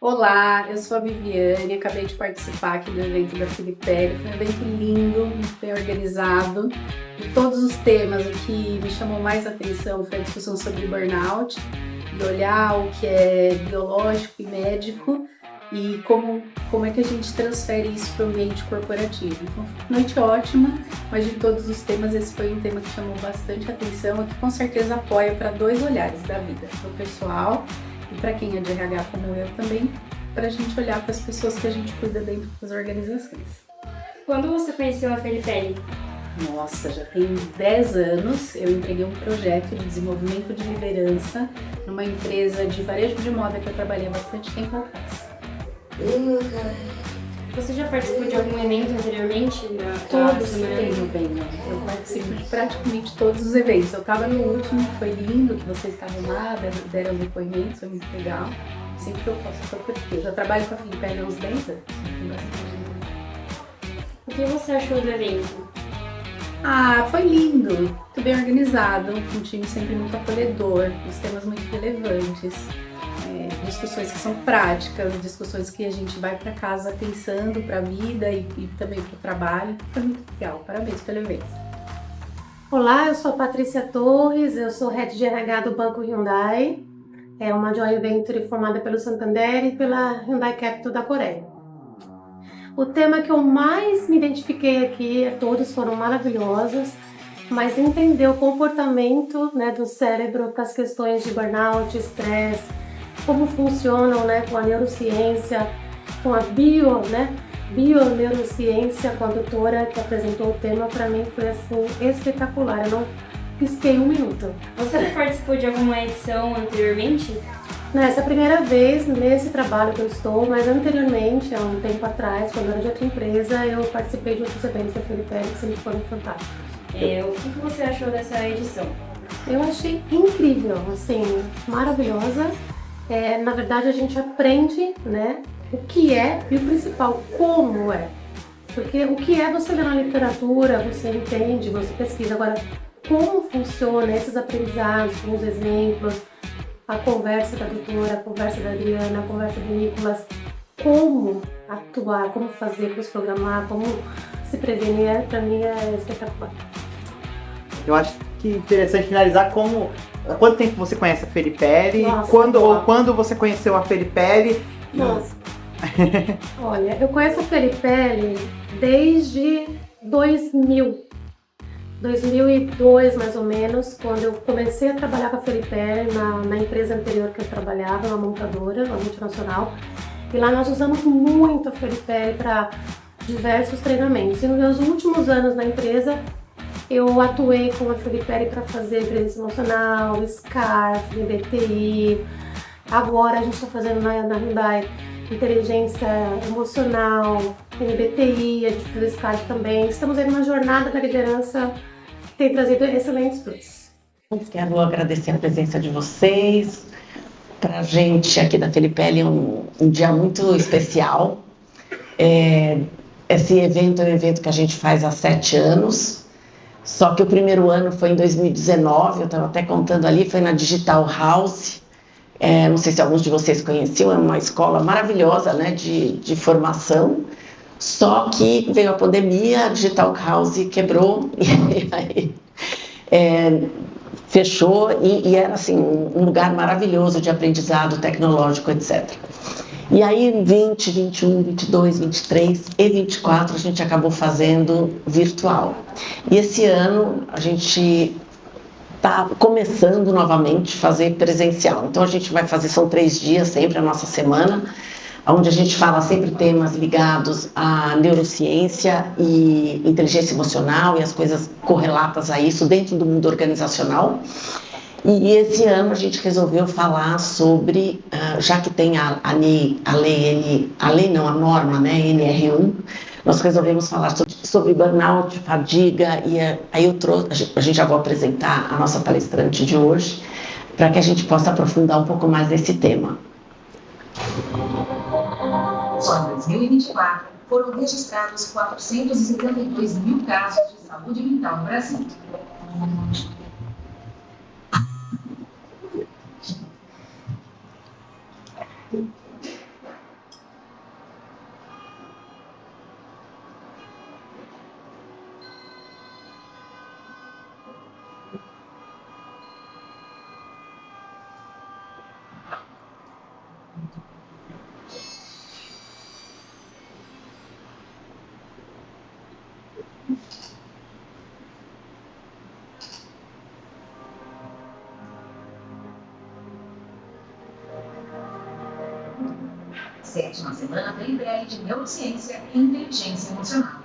Olá, eu sou a Viviane, acabei de participar aqui do evento da Filipelli. Foi um evento lindo, muito bem organizado. De todos os temas, o que me chamou mais atenção foi a discussão sobre burnout e olhar o que é biológico e médico e como é que a gente transfere isso para o ambiente corporativo. Então, foi uma noite ótima, mas de todos os temas, esse foi um tema que chamou bastante atenção e que com certeza apoia para dois olhares da vida, para o pessoal e para quem é de RH como eu também, para a gente olhar para as pessoas que a gente cuida dentro das organizações. Quando você conheceu a Filipelli? Nossa, já tem 10 anos. Eu entreguei um projeto de desenvolvimento de liderança numa empresa de varejo de moda que eu trabalhei há bastante tempo atrás. Você já participou de algum evento anteriormente? Todos venho. Eu participo de praticamente todos os eventos. Eu estava no último, que foi lindo, que vocês estavam lá, deram depoimentos, foi muito legal. Sempre que eu posso, estou por aqui. Eu já trabalho com a Filipelli há uns 10 anos. Tem bastante. O que você achou do evento? Foi lindo, muito bem organizado, um time sempre muito acolhedor, os temas muito relevantes. Discussões que são práticas, discussões que a gente vai para casa pensando para a vida e também para o trabalho. Foi muito legal, parabéns pelo evento. Olá, eu sou a Patrícia Torres, eu sou Head de RH do Banco Hyundai. É uma joint venture formada pelo Santander e pela Hyundai Capital da Coreia. O tema que eu mais me identifiquei aqui, todos foram maravilhosos, mas entender o comportamento, do cérebro para as questões de burnout, estresse, como funcionam, com a neurociência, com a bioneurociência, com a doutora que apresentou o tema, para mim foi assim espetacular. Eu não pisquei um minuto. Você já participou de alguma edição anteriormente? Essa é a primeira vez nesse trabalho que eu estou, mas anteriormente, há um tempo atrás, quando eu era de outra empresa, eu participei de outros eventos da Filipelli que sempre foram fantásticos. O que você achou dessa edição? Eu achei incrível, assim, maravilhosa. Na verdade, a gente aprende, o que é e o principal, como é. Porque o que é você lê na literatura, você entende, você pesquisa. Agora, como funciona esses aprendizados, com os exemplos, a conversa da doutora, a conversa da Adriana, a conversa do Nicolas, como atuar, como fazer, como se programar, como se prevenir, para mim é espetacular. Eu acho que é interessante finalizar há quanto tempo você conhece a Filipelli? Nossa, quando você conheceu a Filipelli? Nossa. Olha, eu conheço a Filipelli desde 2002 mais ou menos, quando eu comecei a trabalhar com a Filipelli na empresa anterior que eu trabalhava, uma montadora, uma multinacional, e lá nós usamos muito a Filipelli para diversos treinamentos. E nos meus últimos anos na empresa, eu atuei com a Filipelli para fazer inteligência emocional, SCARF, DBTI. Agora a gente está fazendo na Hyundai inteligência emocional, MBTI, a gente fez SCARF também. Estamos aí numa jornada da liderança que tem trazido excelentes frutos. Quero agradecer a presença de vocês. Para a gente aqui da Filipelli é um dia muito especial. Esse evento é um evento que a gente faz há 7 anos. Só que o primeiro ano foi em 2019, eu estava até contando ali, foi na Digital House. Não sei se alguns de vocês conheciam, é uma escola maravilhosa, de formação. Só que veio a pandemia, a Digital House quebrou e aí fechou e era assim, um lugar maravilhoso de aprendizado tecnológico, etc. E aí em 20, 21, 22, 23 e 24 a gente acabou fazendo virtual. E esse ano a gente está começando novamente a fazer presencial. Então a gente vai fazer, são 3 dias sempre a nossa semana, onde a gente fala sempre temas ligados à neurociência e inteligência emocional e as coisas correlatas a isso dentro do mundo organizacional. E esse ano a gente resolveu falar sobre, já que tem a norma, NR1, nós resolvemos falar sobre burnout, fadiga, e aí a gente já vou apresentar a nossa palestrante de hoje, para que a gente possa aprofundar um pouco mais nesse tema. Só em 2024 foram registrados 472 mil casos de saúde mental no Brasil. Sétima semana FeliPL de Neurociência e Inteligência Emocional.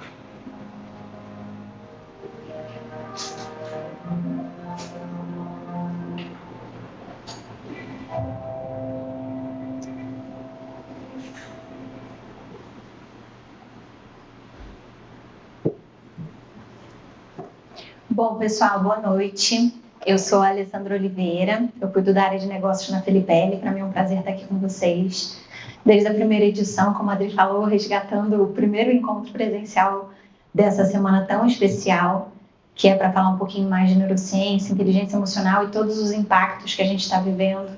Bom, pessoal, boa noite. Eu sou a Alessandra Oliveira, eu cuido da área de negócios na FeliPL. Para mim é um prazer estar aqui com vocês. Desde a primeira edição, como a Adri falou, resgatando o primeiro encontro presencial dessa semana tão especial, que é para falar um pouquinho mais de neurociência, inteligência emocional e todos os impactos que a gente está vivendo.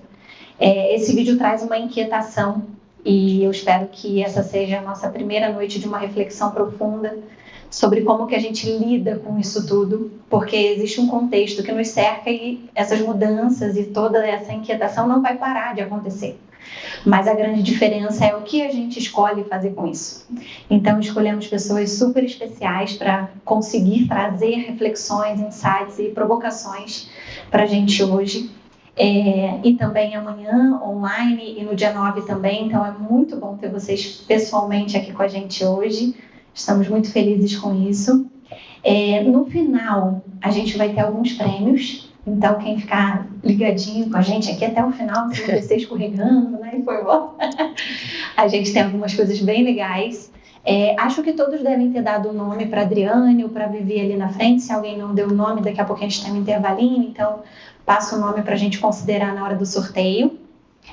Esse vídeo traz uma inquietação e eu espero que essa seja a nossa primeira noite de uma reflexão profunda sobre como que a gente lida com isso tudo, porque existe um contexto que nos cerca e essas mudanças e toda essa inquietação não vai parar de acontecer. Mas a grande diferença é o que a gente escolhe fazer com isso. Então, escolhemos pessoas super especiais para conseguir trazer reflexões, insights e provocações para a gente hoje. E também amanhã, online, e no dia 9 também. Então, é muito bom ter vocês pessoalmente aqui com a gente hoje. Estamos muito felizes com isso. No final, a gente vai ter alguns prêmios. Então, quem ficar ligadinho com a gente aqui até o final, se não descer escorregando, né, e foi bom. A gente tem algumas coisas bem legais. Acho que todos devem ter dado o nome para a Adriane ou para a Vivi ali na frente. Se alguém não deu o nome, daqui a pouco a gente tem um intervalinho. Então, passa o nome para a gente considerar na hora do sorteio.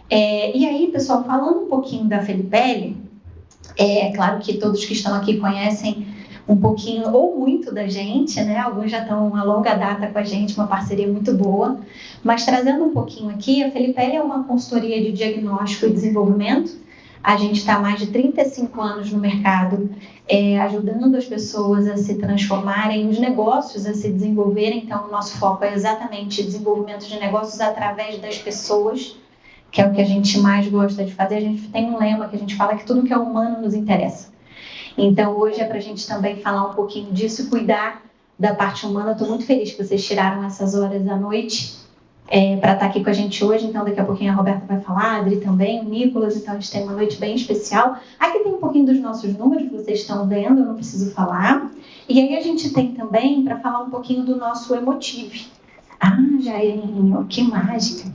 E aí, pessoal, falando um pouquinho da FeliPL, é claro que todos que estão aqui conhecem um pouquinho ou muito da gente, né? Alguns já estão uma longa data com a gente, uma parceria muito boa. Mas trazendo um pouquinho aqui, a FeliPL é uma consultoria de diagnóstico e desenvolvimento. A gente está há mais de 35 anos no mercado, ajudando as pessoas a se transformarem, os negócios a se desenvolverem. Então, o nosso foco é exatamente desenvolvimento de negócios através das pessoas, que é o que a gente mais gosta de fazer. A gente tem um lema que a gente fala que tudo que é humano nos interessa. Então, hoje é para a gente também falar um pouquinho disso e cuidar da parte humana. Estou muito feliz que vocês tiraram essas horas à noite para estar aqui com a gente hoje. Então, daqui a pouquinho a Roberta vai falar, a Adri também, o Nicolas. Então, a gente tem uma noite bem especial. Aqui tem um pouquinho dos nossos números, vocês estão vendo, eu não preciso falar. E aí a gente tem também para falar um pouquinho do nosso Emotive. Jairinho, que mágica.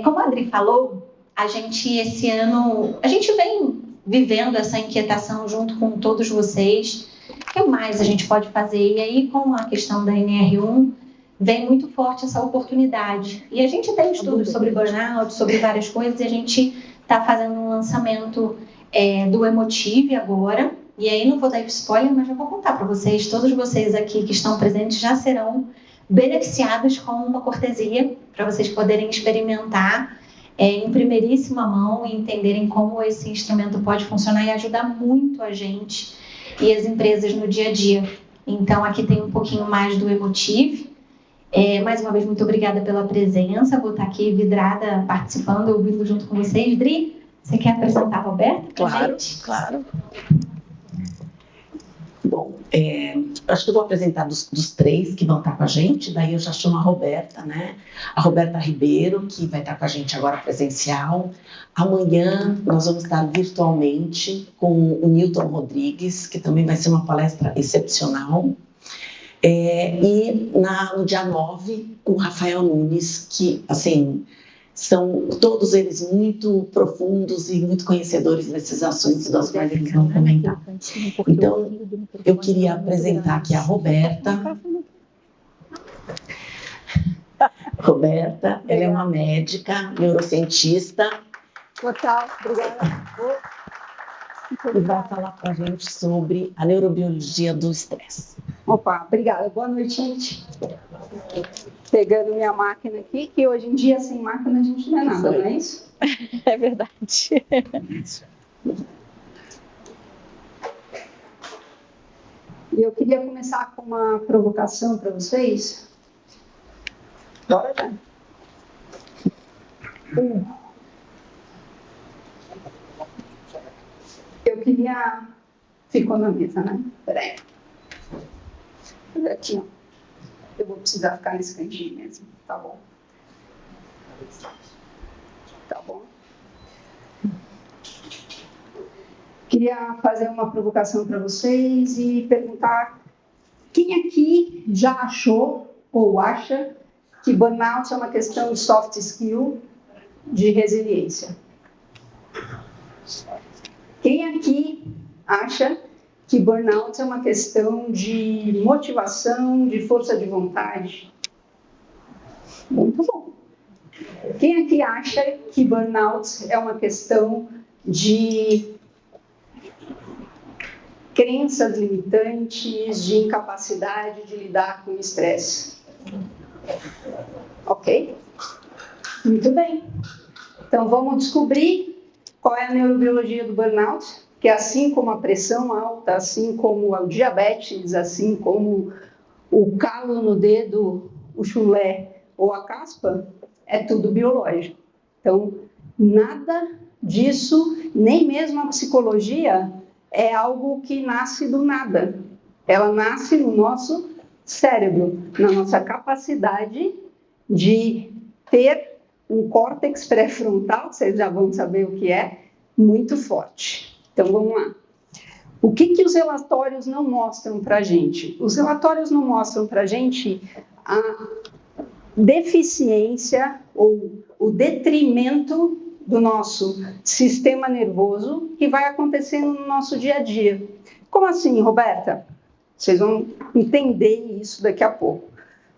Como a Adri falou, a gente esse ano, a gente vem vivendo essa inquietação junto com todos vocês. O que mais a gente pode fazer? E aí, com a questão da NR1, vem muito forte essa oportunidade. E a gente tem estudos sobre burnout, sobre várias coisas, e a gente está fazendo um lançamento do Emotive agora. E aí, não vou dar spoiler, mas já vou contar para vocês. Todos vocês aqui que estão presentes já serão beneficiados com uma cortesia para vocês poderem experimentar em primeiríssima mão e entenderem como esse instrumento pode funcionar e ajudar muito a gente e as empresas no dia a dia. Então, aqui tem um pouquinho mais do Emotive. Mais uma vez, muito obrigada pela presença. Vou estar aqui vidrada, participando, ouvindo junto com vocês. Dri, você quer apresentar a Roberta? Claro. Bom, acho que eu vou apresentar dos três que vão estar com a gente, daí eu já chamo a Roberta, né? A Roberta Ribeiro, que vai estar com a gente agora presencial. Amanhã nós vamos estar virtualmente com o Newton Rodrigues, que também vai ser uma palestra excepcional. E no dia 9, o Rafael Nunes, que, assim, são todos eles muito profundos e muito conhecedores desses assuntos dos quais eles vão comentar. Então, eu queria apresentar aqui a Roberta. Roberta, ela é uma médica, neurocientista. Total, obrigada. E vai falar com a gente sobre a neurobiologia do estresse. Opa, obrigada. Boa noite, gente. Pegando minha máquina aqui, que hoje em dia sem máquina a gente não é nada, não é isso? É verdade. E eu queria começar com uma provocação para vocês. Bora já. Eu queria... Ficou na mesa, né? Peraí. Aqui, ó. Eu vou precisar ficar nesse cantinho mesmo, tá bom? Tá bom. Queria fazer uma provocação para vocês e perguntar quem aqui já achou ou acha que burnout é uma questão de soft skill, de resiliência? Quem aqui acha que burnout é uma questão de motivação, de força de vontade? Muito bom. Quem aqui acha que burnout é uma questão de crenças limitantes, de incapacidade de lidar com o estresse? Ok? Muito bem. Então vamos descobrir qual é a neurobiologia do burnout, que assim como a pressão alta, assim como o diabetes, assim como o calo no dedo, o chulé ou a caspa, é tudo biológico. Então, nada disso, nem mesmo a psicologia, é algo que nasce do nada. Ela nasce no nosso cérebro, na nossa capacidade de ter um córtex pré-frontal, vocês já vão saber o que é, muito forte. Então, vamos lá. O que os relatórios não mostram para a gente? Os relatórios não mostram para a gente a deficiência ou o detrimento do nosso sistema nervoso que vai acontecendo no nosso dia a dia. Como assim, Roberta? Vocês vão entender isso daqui a pouco,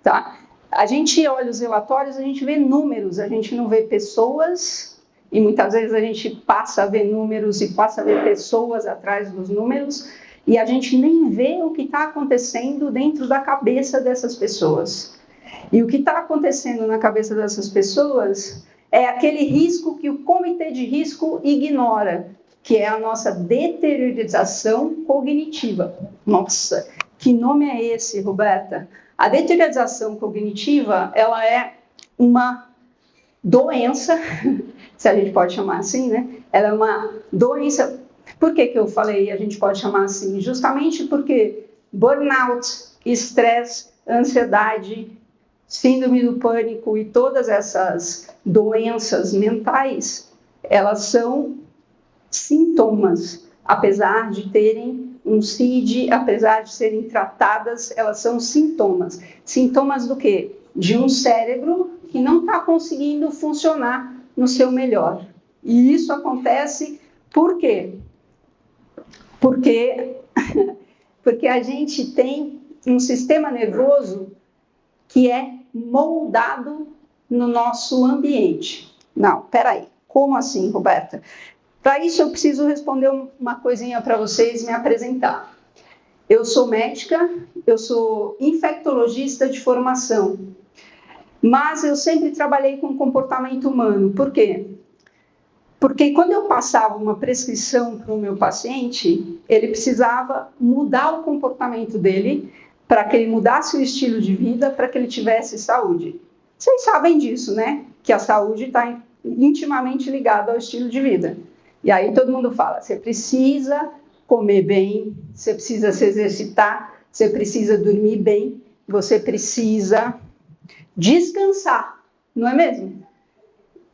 tá? A gente olha os relatórios, a gente vê números, a gente não vê pessoas, e muitas vezes a gente passa a ver números e passa a ver pessoas atrás dos números, e a gente nem vê o que está acontecendo dentro da cabeça dessas pessoas. E o que está acontecendo na cabeça dessas pessoas é aquele risco que o comitê de risco ignora, que é a nossa deteriorização cognitiva. Nossa, que nome é esse, Roberta? A deteriorização cognitiva, ela é uma doença, se a gente pode chamar assim, né? Ela é uma doença. Por que eu falei a gente pode chamar assim? Justamente porque burnout, estresse, ansiedade, síndrome do pânico e todas essas doenças mentais, elas são sintomas, apesar de terem um CID, apesar de serem tratadas, elas são sintomas. Sintomas do quê? De um cérebro que não está conseguindo funcionar no seu melhor. E isso acontece por quê? Porque a gente tem um sistema nervoso que é moldado no nosso ambiente. Não, peraí, como assim, Roberta? Para isso eu preciso responder uma coisinha para vocês e me apresentar. Eu sou médica, eu sou infectologista de formação, mas eu sempre trabalhei com comportamento humano. Por quê? Porque quando eu passava uma prescrição para o meu paciente, ele precisava mudar o comportamento dele para que ele mudasse o estilo de vida, para que ele tivesse saúde. Vocês sabem disso, né? Que a saúde está intimamente ligada ao estilo de vida. E aí todo mundo fala, você precisa comer bem, você precisa se exercitar, você precisa dormir bem, você precisa descansar, não é mesmo?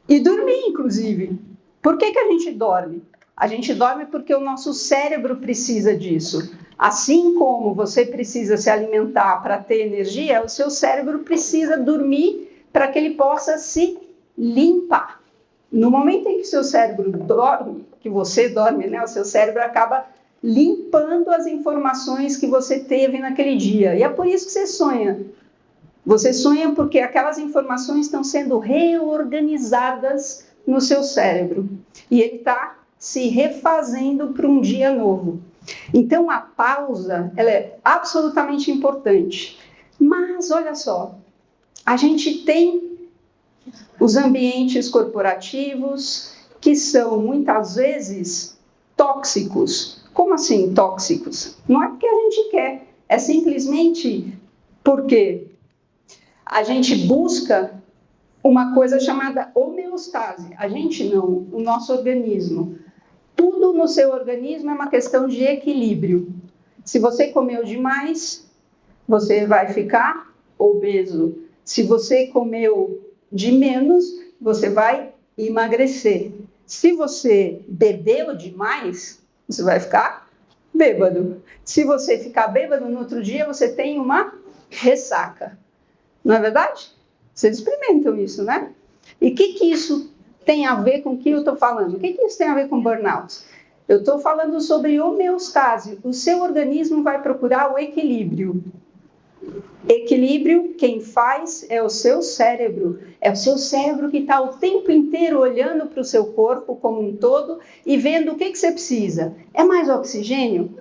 E dormir, inclusive. Por que a gente dorme? A gente dorme porque o nosso cérebro precisa disso. Assim como você precisa se alimentar para ter energia, o seu cérebro precisa dormir para que ele possa se limpar. No momento em que o seu cérebro dorme, que você dorme, né, o seu cérebro acaba limpando as informações que você teve naquele dia. E é por isso que você sonha. Você sonha porque aquelas informações estão sendo reorganizadas no seu cérebro. E ele está se refazendo para um dia novo. Então, a pausa, ela é absolutamente importante. Mas, olha só, a gente tem os ambientes corporativos que são, muitas vezes, tóxicos. Como assim tóxicos? Não é porque a gente quer, é simplesmente porque a gente busca uma coisa chamada homeostase. A gente não, o nosso organismo. Tudo no seu organismo é uma questão de equilíbrio. Se você comeu demais, você vai ficar obeso. Se você comeu de menos, você vai emagrecer. Se você bebeu demais, você vai ficar bêbado. Se você ficar bêbado no outro dia, você tem uma ressaca. Não é verdade? Vocês experimentam isso, né? E o que isso tem a ver com o que eu estou falando? O que isso tem a ver com burnout? Eu estou falando sobre homeostase. O seu organismo vai procurar o equilíbrio. Equilíbrio, quem faz é o seu cérebro. É o seu cérebro que está o tempo inteiro olhando para o seu corpo como um todo e vendo o que você precisa. É mais oxigênio?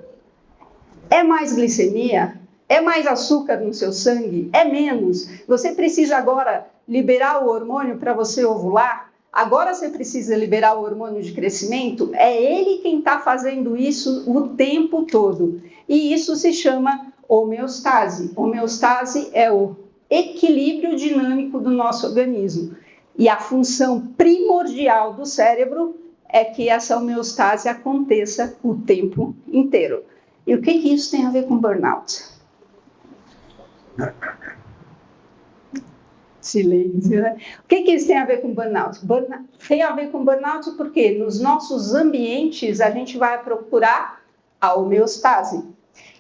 É mais glicemia? É mais açúcar no seu sangue? É menos? Você precisa agora liberar o hormônio para você ovular? Agora você precisa liberar o hormônio de crescimento? É ele quem está fazendo isso o tempo todo. E isso se chama homeostase. Homeostase é o equilíbrio dinâmico do nosso organismo. E a função primordial do cérebro é que essa homeostase aconteça o tempo inteiro. E o que isso tem a ver com burnout? Silêncio, né? O que isso tem a ver com burnout? Tem a ver com burnout porque nos nossos ambientes a gente vai procurar a homeostase.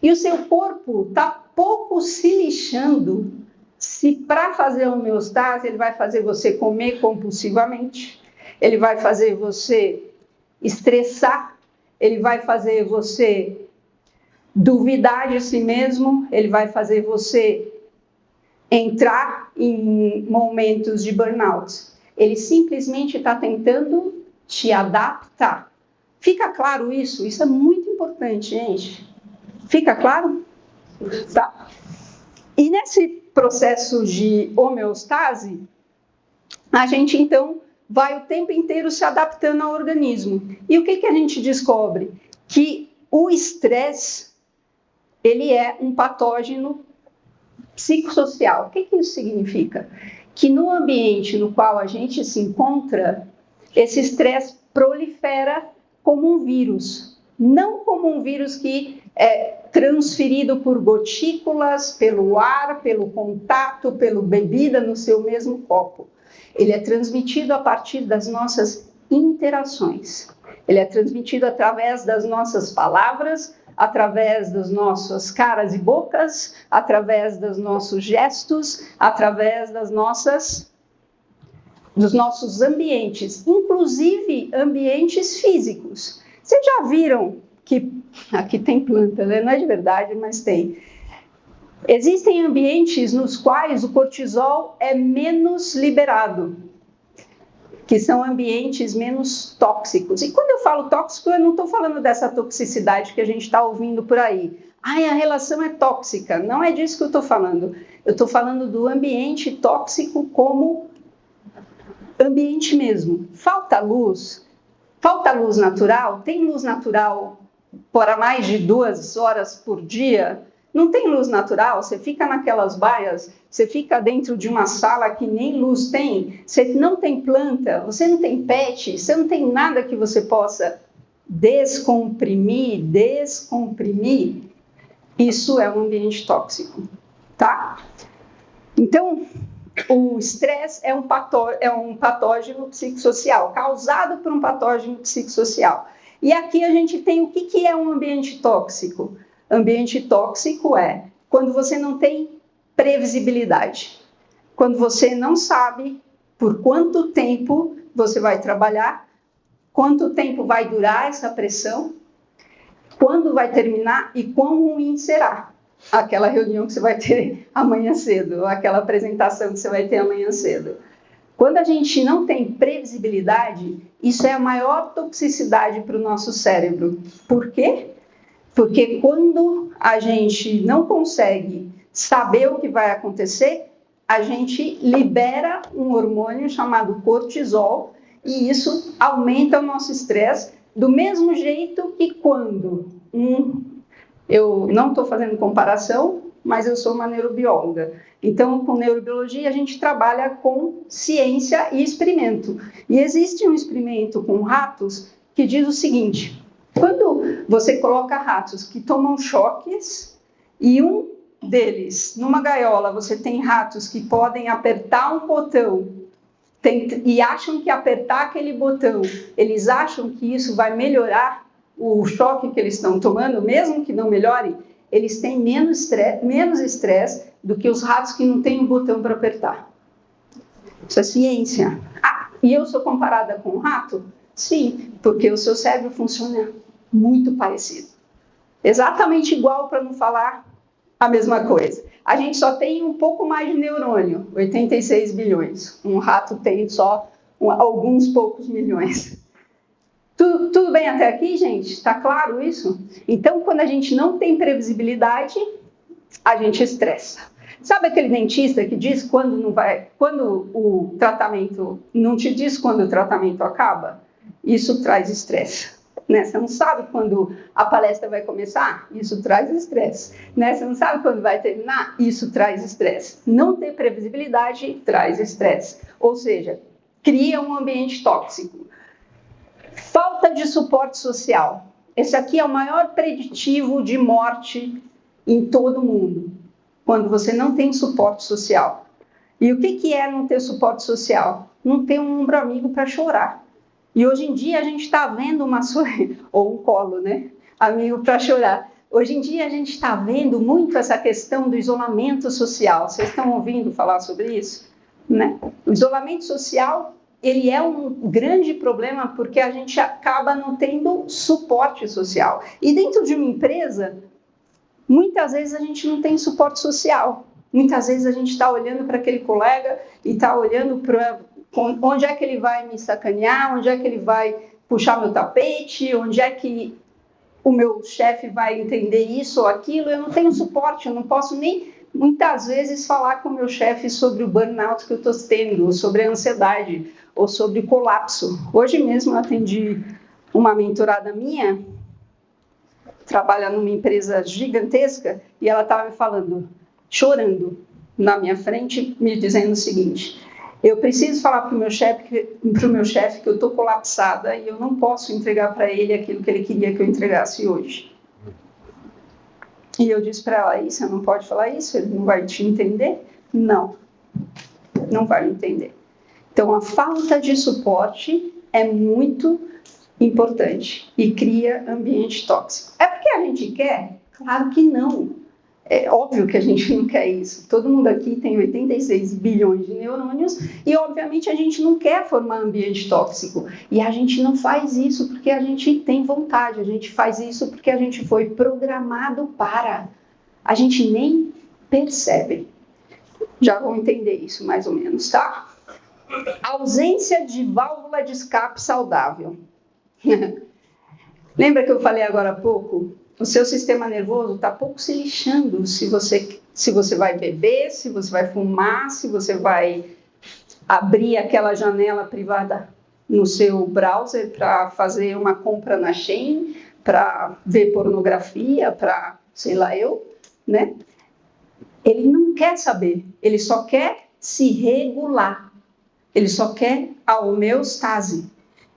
E o seu corpo está pouco se lixando se para fazer a homeostase ele vai fazer você comer compulsivamente, ele vai fazer você estressar, ele vai fazer você duvidar de si mesmo, ele vai fazer você entrar em momentos de burnout. Ele simplesmente está tentando te adaptar. Fica claro isso? Isso é muito importante, gente. Fica claro? Tá. E nesse processo de homeostase, a gente então vai o tempo inteiro se adaptando ao organismo. E o que a gente descobre? Que o estresse, ele é um patógeno psicossocial. O que isso significa? Que no ambiente no qual a gente se encontra, esse estresse prolifera como um vírus. Não como um vírus que é transferido por gotículas, pelo ar, pelo contato, pela bebida no seu mesmo copo. Ele é transmitido a partir das nossas interações. Ele é transmitido através das nossas palavras, através das nossas caras e bocas, através dos nossos gestos, através dos nossos ambientes, inclusive ambientes físicos. Vocês já viram que aqui tem planta, né? Não é de verdade, mas tem. Existem ambientes nos quais o cortisol é menos liberado, que são ambientes menos tóxicos. E quando eu falo tóxico, eu não estou falando dessa toxicidade que a gente está ouvindo por aí. Ai, a relação é tóxica. Não é disso que eu estou falando. Eu estou falando do ambiente tóxico como ambiente mesmo. Falta luz natural? Tem luz natural por mais de 2 horas por dia? Não tem luz natural? Você fica naquelas baias, você fica dentro de uma sala que nem luz tem, você não tem planta, você não tem pet, você não tem nada que você possa descomprimir. Isso é um ambiente tóxico, tá? Então, o estresse é um patógeno psicossocial, causado por um patógeno psicossocial. E aqui a gente tem o que é um ambiente tóxico. Ambiente tóxico é quando você não tem previsibilidade, quando você não sabe por quanto tempo você vai trabalhar, quanto tempo vai durar essa pressão, quando vai terminar e quão ruim será aquela reunião que você vai ter amanhã cedo, ou aquela apresentação que você vai ter amanhã cedo. Quando a gente não tem previsibilidade, isso é a maior toxicidade para o nosso cérebro. Por quê? Porque quando a gente não consegue saber o que vai acontecer, a gente libera um hormônio chamado cortisol e isso aumenta o nosso estresse do mesmo jeito que quando eu não estou fazendo comparação, mas eu sou uma neurobióloga. Então, com neurobiologia, a gente trabalha com ciência e experimento. E existe um experimento com ratos que diz o seguinte: quando você coloca ratos que tomam choques e um deles, numa gaiola, você tem ratos que podem apertar um botão e acham que apertar aquele botão, eles acham que isso vai melhorar o choque que eles estão tomando, mesmo que não melhore, eles têm menos estresse do que os ratos que não têm um botão para apertar. Isso é ciência. E eu sou comparada com um rato? Sim, porque o seu cérebro funciona muito parecido. Exatamente igual, para não falar a mesma coisa. A gente só tem um pouco mais de neurônio, 86 bilhões. Um rato tem só alguns poucos milhões. Tudo bem até aqui, gente? Está claro isso? Então, quando a gente não tem previsibilidade, a gente estressa. Sabe aquele dentista que diz quando o tratamento não te diz quando o tratamento acaba? Isso traz estresse. Né? Você não sabe quando a palestra vai começar? Isso traz estresse. Né? Você não sabe quando vai terminar? Isso traz estresse. Não ter previsibilidade traz estresse. Ou seja, cria um ambiente tóxico. Falta de suporte social. Esse aqui é o maior preditivo de morte em todo o mundo. Quando você não tem suporte social. E o que é não ter suporte social? Não ter um ombro amigo para chorar. E hoje em dia a gente está vendo ou um colo, né? Amigo para chorar. Hoje em dia a gente está vendo muito essa questão do isolamento social. Vocês estão ouvindo falar sobre isso? Né? O isolamento social, ele é um grande problema porque a gente acaba não tendo suporte social. E dentro de uma empresa, muitas vezes a gente não tem suporte social. Muitas vezes a gente está olhando para aquele colega e está olhando para onde é que ele vai me sacanear, onde é que ele vai puxar meu tapete, onde é que o meu chefe vai entender isso ou aquilo. Eu não tenho suporte, eu não posso nem, muitas vezes, falar com o meu chefe sobre o burnout que eu estou tendo, ou sobre a ansiedade, ou sobre o colapso. Hoje mesmo eu atendi uma mentorada minha, trabalha numa empresa gigantesca, e ela estava me falando, chorando na minha frente, me dizendo o seguinte: eu preciso falar para o meu chefe que eu estou colapsada e eu não posso entregar para ele aquilo que ele queria que eu entregasse hoje. E eu disse para ela: você não pode falar isso? Ele não vai te entender? Não vai me entender. Então, a falta de suporte é muito importante e cria ambiente tóxico. É porque a gente quer? Claro que não. É óbvio que a gente não quer isso. Todo mundo aqui tem 86 bilhões de neurônios e, obviamente, a gente não quer formar ambiente tóxico. E a gente não faz isso porque a gente tem vontade. A gente faz isso porque a gente foi programado para. A gente nem percebe. Já vão entender isso, mais ou menos, tá? Ausência de válvula de escape saudável. Lembra que eu falei agora há pouco? O seu sistema nervoso está pouco se lixando se você vai beber, se você vai fumar, se você vai abrir aquela janela privada no seu browser para fazer uma compra na Shein, para ver pornografia, para, sei lá eu, né? Ele não quer saber, ele só quer se regular, ele só quer a homeostase.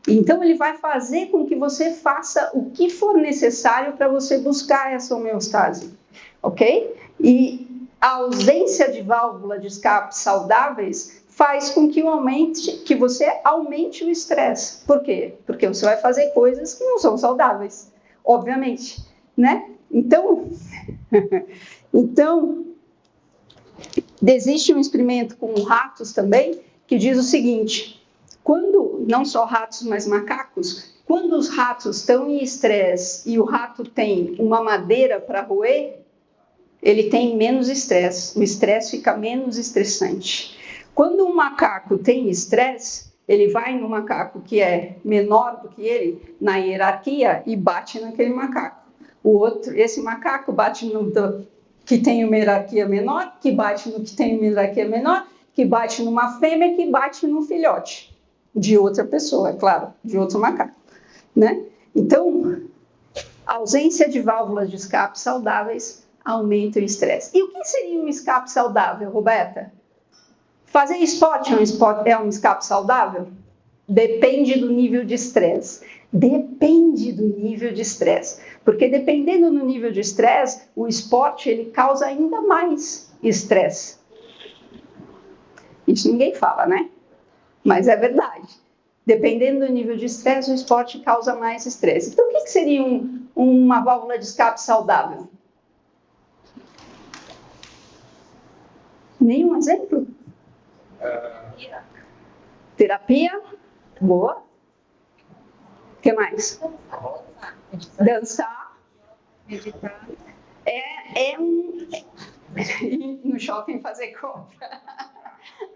Então, ele vai fazer com que você faça o que for necessário para você buscar essa homeostase, ok? E a ausência de válvula de escape saudáveis faz com que você aumente o estresse. Por quê? Porque você vai fazer coisas que não são saudáveis, obviamente, né? Então, existe um experimento com ratos também que diz o seguinte: não só ratos, mas macacos, quando os ratos estão em estresse e o rato tem uma madeira para roer, ele tem menos estresse, o estresse fica menos estressante. Quando um macaco tem estresse, ele vai no macaco que é menor do que ele, na hierarquia, e bate naquele macaco. Esse macaco bate no que tem uma hierarquia menor, que bate no que tem uma hierarquia menor, que bate numa fêmea, que bate num filhote. De outra pessoa, é claro, de outro macaco, né? Então, a ausência de válvulas de escape saudáveis aumenta o estresse. E o que seria um escape saudável, Roberta? Fazer esporte é um escape saudável? Depende do nível de estresse. Depende do nível de estresse, porque dependendo do nível de estresse, o esporte ele causa ainda mais estresse. Isso ninguém fala, né? Mas é verdade. Dependendo do nível de estresse, o esporte causa mais estresse. Então, o que seria uma válvula de escape saudável? Nenhum exemplo? Terapia? Boa. O que mais? Dançar. Meditar. Ir no shopping fazer compra.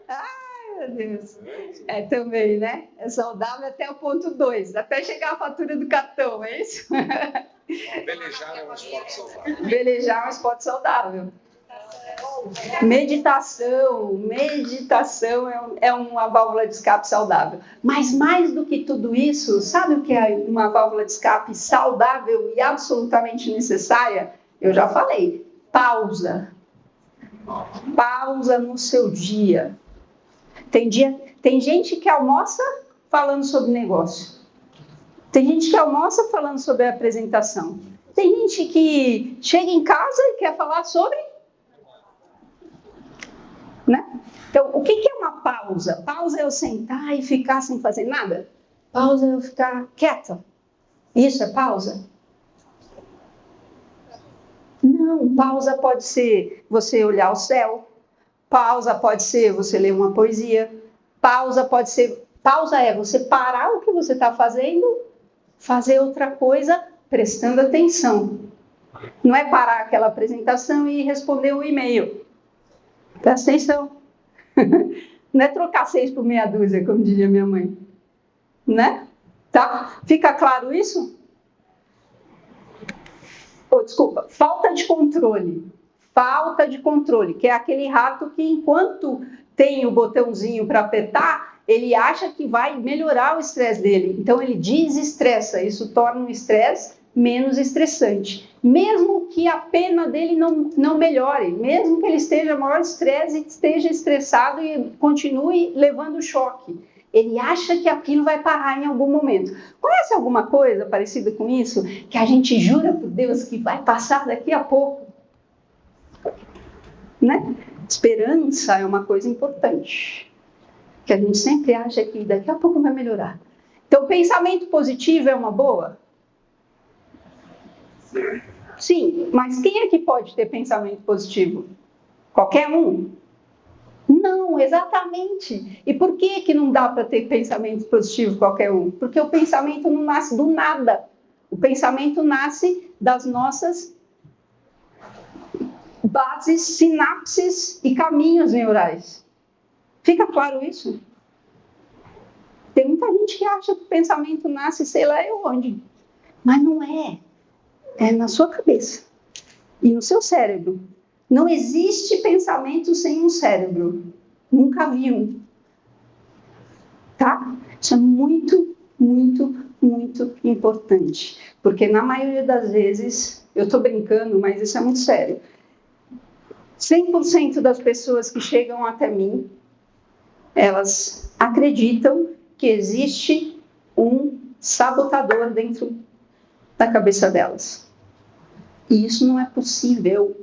Ai, meu Deus. É também, né? É saudável até o ponto 2, até chegar a fatura do cartão, é isso? Velejar é um esporte saudável. Velejar é um esporte saudável. Meditação é uma válvula de escape saudável. Mas mais do que tudo isso, sabe o que é uma válvula de escape saudável e absolutamente necessária? Eu já falei, pausa. Pausa no seu dia. Tem gente que almoça falando sobre negócio. Tem gente que almoça falando sobre apresentação. Tem gente que chega em casa e quer falar sobre... Né? Então, o que é uma pausa? Pausa é eu sentar e ficar sem fazer nada? Pausa é eu ficar quieta. Isso é pausa? Não, pausa pode ser você olhar o céu. Pausa pode ser você ler uma poesia. Pausa é você parar o que você está fazendo, fazer outra coisa, prestando atenção. Não é parar aquela apresentação e responder um e-mail. Presta atenção. Não é trocar 6 por meia dúzia, como diria minha mãe. Né? Tá? Fica claro isso? Desculpa, falta de controle. Falta de controle, que é aquele rato que enquanto tem o botãozinho para apertar, ele acha que vai melhorar o estresse dele. Então ele desestressa, isso torna o estresse menos estressante. Mesmo que a pena dele não melhore, mesmo que ele esteja maior estresse e esteja estressado e continue levando choque. Ele acha que aquilo vai parar em algum momento. Conhece alguma coisa parecida com isso? Que a gente jura por Deus que vai passar daqui a pouco? Né? Esperança é uma coisa importante. Que a gente sempre acha que daqui a pouco vai melhorar. Então, pensamento positivo é uma boa? Sim, mas quem é que pode ter pensamento positivo? Qualquer um? Não, exatamente. E por que não dá para ter pensamento positivo qualquer um? Porque o pensamento não nasce do nada. O pensamento nasce das nossas bases, sinapses e caminhos neurais. Fica claro isso? Tem muita gente que acha que o pensamento nasce sei lá onde. Mas não é. É na sua cabeça e no seu cérebro. Não existe pensamento sem um cérebro. Nunca vi um. Tá? Isso é muito, muito, muito importante. Porque na maioria das vezes, eu estou brincando, mas isso é muito sério. 100% das pessoas que chegam até mim, elas acreditam que existe um sabotador dentro da cabeça delas. E isso não é possível.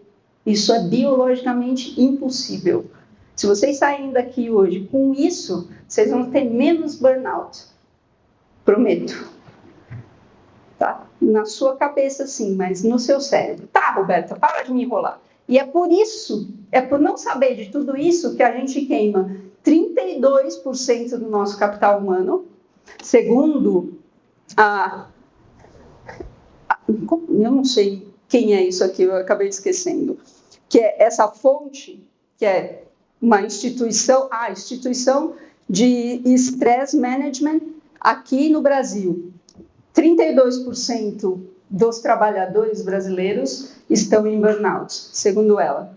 Isso é biologicamente impossível. Se vocês saírem daqui hoje com isso, vocês vão ter menos burnout. Prometo. Tá? Na sua cabeça sim, mas no seu cérebro. Tá, Roberta, para de me enrolar. E é por isso, é por não saber de tudo isso que a gente queima 32% do nosso capital humano, segundo eu não sei quem é isso aqui, eu acabei esquecendo, que é essa fonte, que é uma instituição, a Instituição de Stress Management aqui no Brasil. 32% dos trabalhadores brasileiros estão em burnout, segundo ela.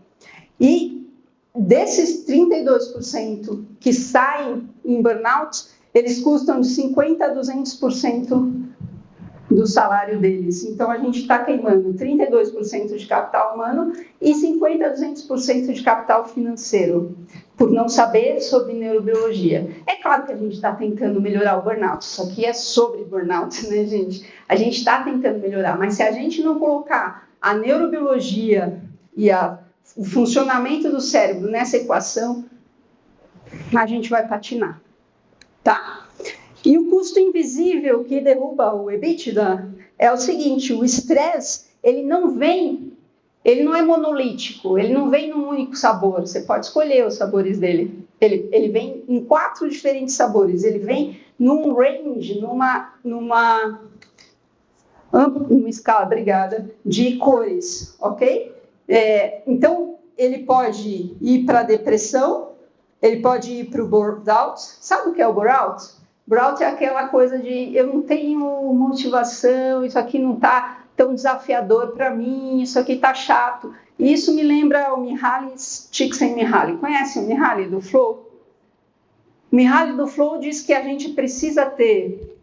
E desses 32% que saem em burnout, eles custam de 50% a 200% do salário deles. Então, a gente está queimando 32% de capital humano e 50% a 200% de capital financeiro, por não saber sobre neurobiologia. É claro que a gente está tentando melhorar o burnout, isso aqui é sobre burnout, né, gente? A gente está tentando melhorar, mas se a gente não colocar a neurobiologia e o funcionamento do cérebro nessa equação, a gente vai patinar, tá? E o custo invisível que derruba o EBITDA é o seguinte: o estresse, ele não é monolítico, ele não vem num único sabor, você pode escolher os sabores dele. Ele vem em 4 diferentes sabores, ele vem num range, numa escala, obrigada, de cores, ok? Então, ele pode ir para a depressão, ele pode ir para o burnout. Sabe o que é o burnout? Burnout é aquela coisa de eu não tenho motivação, isso aqui não está tão desafiador para mim, isso aqui está chato. E isso me lembra o Mihaly Csikszentmihalyi. Conhece o Mihaly do Flow? O Mihaly do Flow diz que a gente precisa ter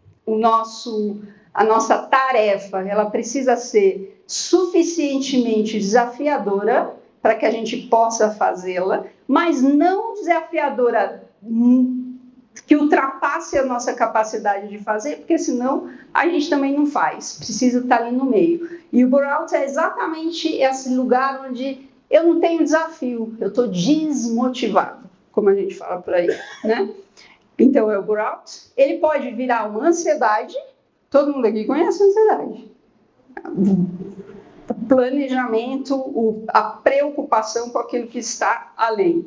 a nossa tarefa, ela precisa ser suficientemente desafiadora para que a gente possa fazê-la, mas não desafiadora que ultrapasse a nossa capacidade de fazer, porque senão a gente também não faz, precisa estar ali no meio. E o burnout é exatamente esse lugar onde eu não tenho desafio, eu estou desmotivado, como a gente fala por aí, né? Então é o burnout. Ele pode virar uma ansiedade, todo mundo aqui conhece a ansiedade. O planejamento, a preocupação com aquilo que está ali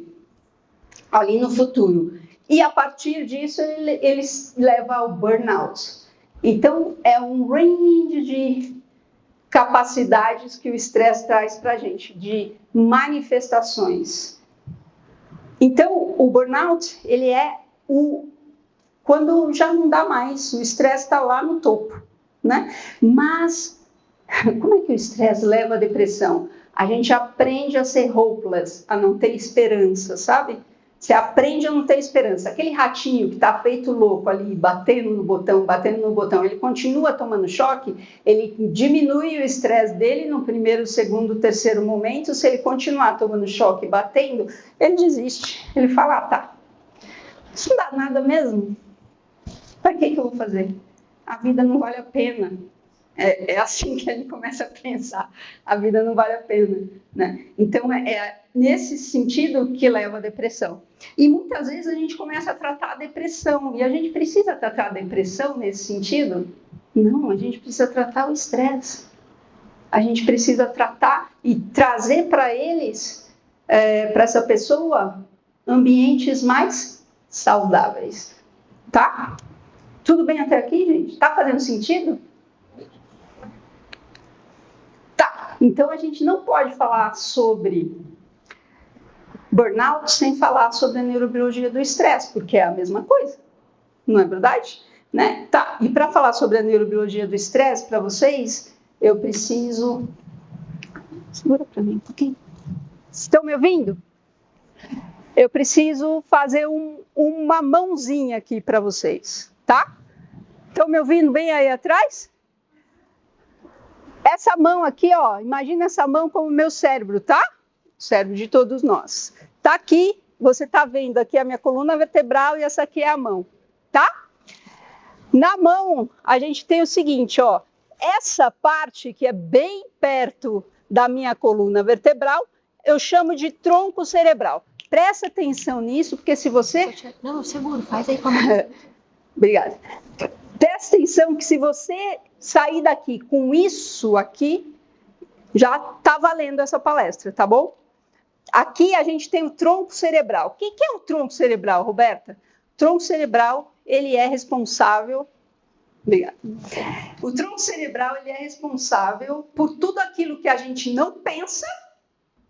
no futuro. E a partir disso ele leva ao burnout. Então é um range de capacidades que o estresse traz para a gente, de manifestações. Então o burnout, ele é quando já não dá mais, o estresse está lá no topo, né? Mas como é que o estresse leva à depressão? A gente aprende a ser hopeless, a não ter esperança, sabe? Você aprende a não ter esperança. Aquele ratinho que está feito louco ali, batendo no botão, ele continua tomando choque, ele diminui o estresse dele no primeiro, segundo, terceiro momento. Se ele continuar tomando choque, batendo, ele desiste. Ele fala, tá, isso não dá nada mesmo. Para que eu vou fazer? A vida não vale a pena. É assim que ele começa a pensar. A vida não vale a pena, né? Então, é nesse sentido que leva à depressão. E muitas vezes a gente começa a tratar a depressão. E a gente precisa tratar a depressão nesse sentido? Não, a gente precisa tratar o estresse. A gente precisa tratar e trazer para eles, para essa pessoa, ambientes mais saudáveis. Tá? Tudo bem até aqui, gente? Tá fazendo sentido? Tá. Então a gente não pode falar sobre burnout sem falar sobre a neurobiologia do estresse, porque é a mesma coisa. Não é verdade? Né? Tá. E para falar sobre a neurobiologia do estresse para vocês, eu preciso... Segura para mim um pouquinho. Estão me ouvindo? Eu preciso fazer uma mãozinha aqui para vocês, tá? Estão me ouvindo bem aí atrás? Essa mão aqui, ó, imagina essa mão como meu cérebro, tá? O cérebro de todos nós. Tá aqui, você tá vendo aqui a minha coluna vertebral e essa aqui é a mão, tá? Na mão, a gente tem o seguinte, ó, essa parte que é bem perto da minha coluna vertebral, eu chamo de tronco cerebral. Presta atenção nisso, porque se você... Não, seguro, faz aí como... Obrigada. Presta atenção que se você sair daqui com isso aqui, já tá valendo essa palestra, tá bom? Aqui a gente tem o tronco cerebral. O que é o tronco cerebral, Roberta? O tronco cerebral, ele é responsável... Obrigada. O tronco cerebral, ele é responsável por tudo aquilo que a gente não pensa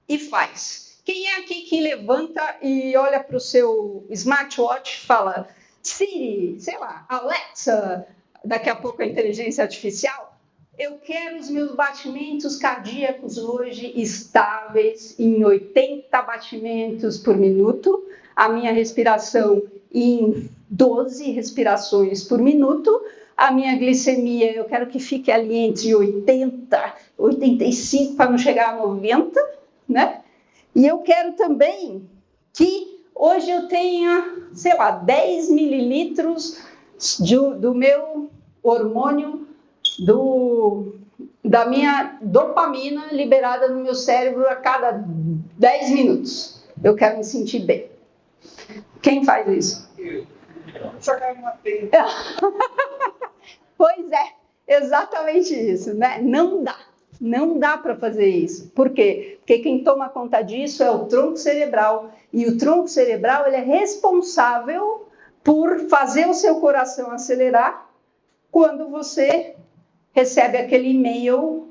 e faz. Quem é aqui que levanta e olha para o seu smartwatch e fala, Siri, sei lá, Alexa, daqui a pouco a inteligência artificial, eu quero os meus batimentos cardíacos hoje estáveis em 80 batimentos por minuto, a minha respiração em 12 respirações por minuto, a minha glicemia, eu quero que fique ali entre 80, 85, para não chegar a 90, né? E eu quero também que hoje eu tenha, sei lá, 10 mililitros do meu hormônio, da minha dopamina liberada no meu cérebro a cada 10 minutos. Eu quero me sentir bem. Quem faz isso? Pois é, exatamente isso, né? Não dá para fazer isso. Por quê? Porque quem toma conta disso é o tronco cerebral. E o tronco cerebral ele é responsável por fazer o seu coração acelerar quando você recebe aquele e-mail,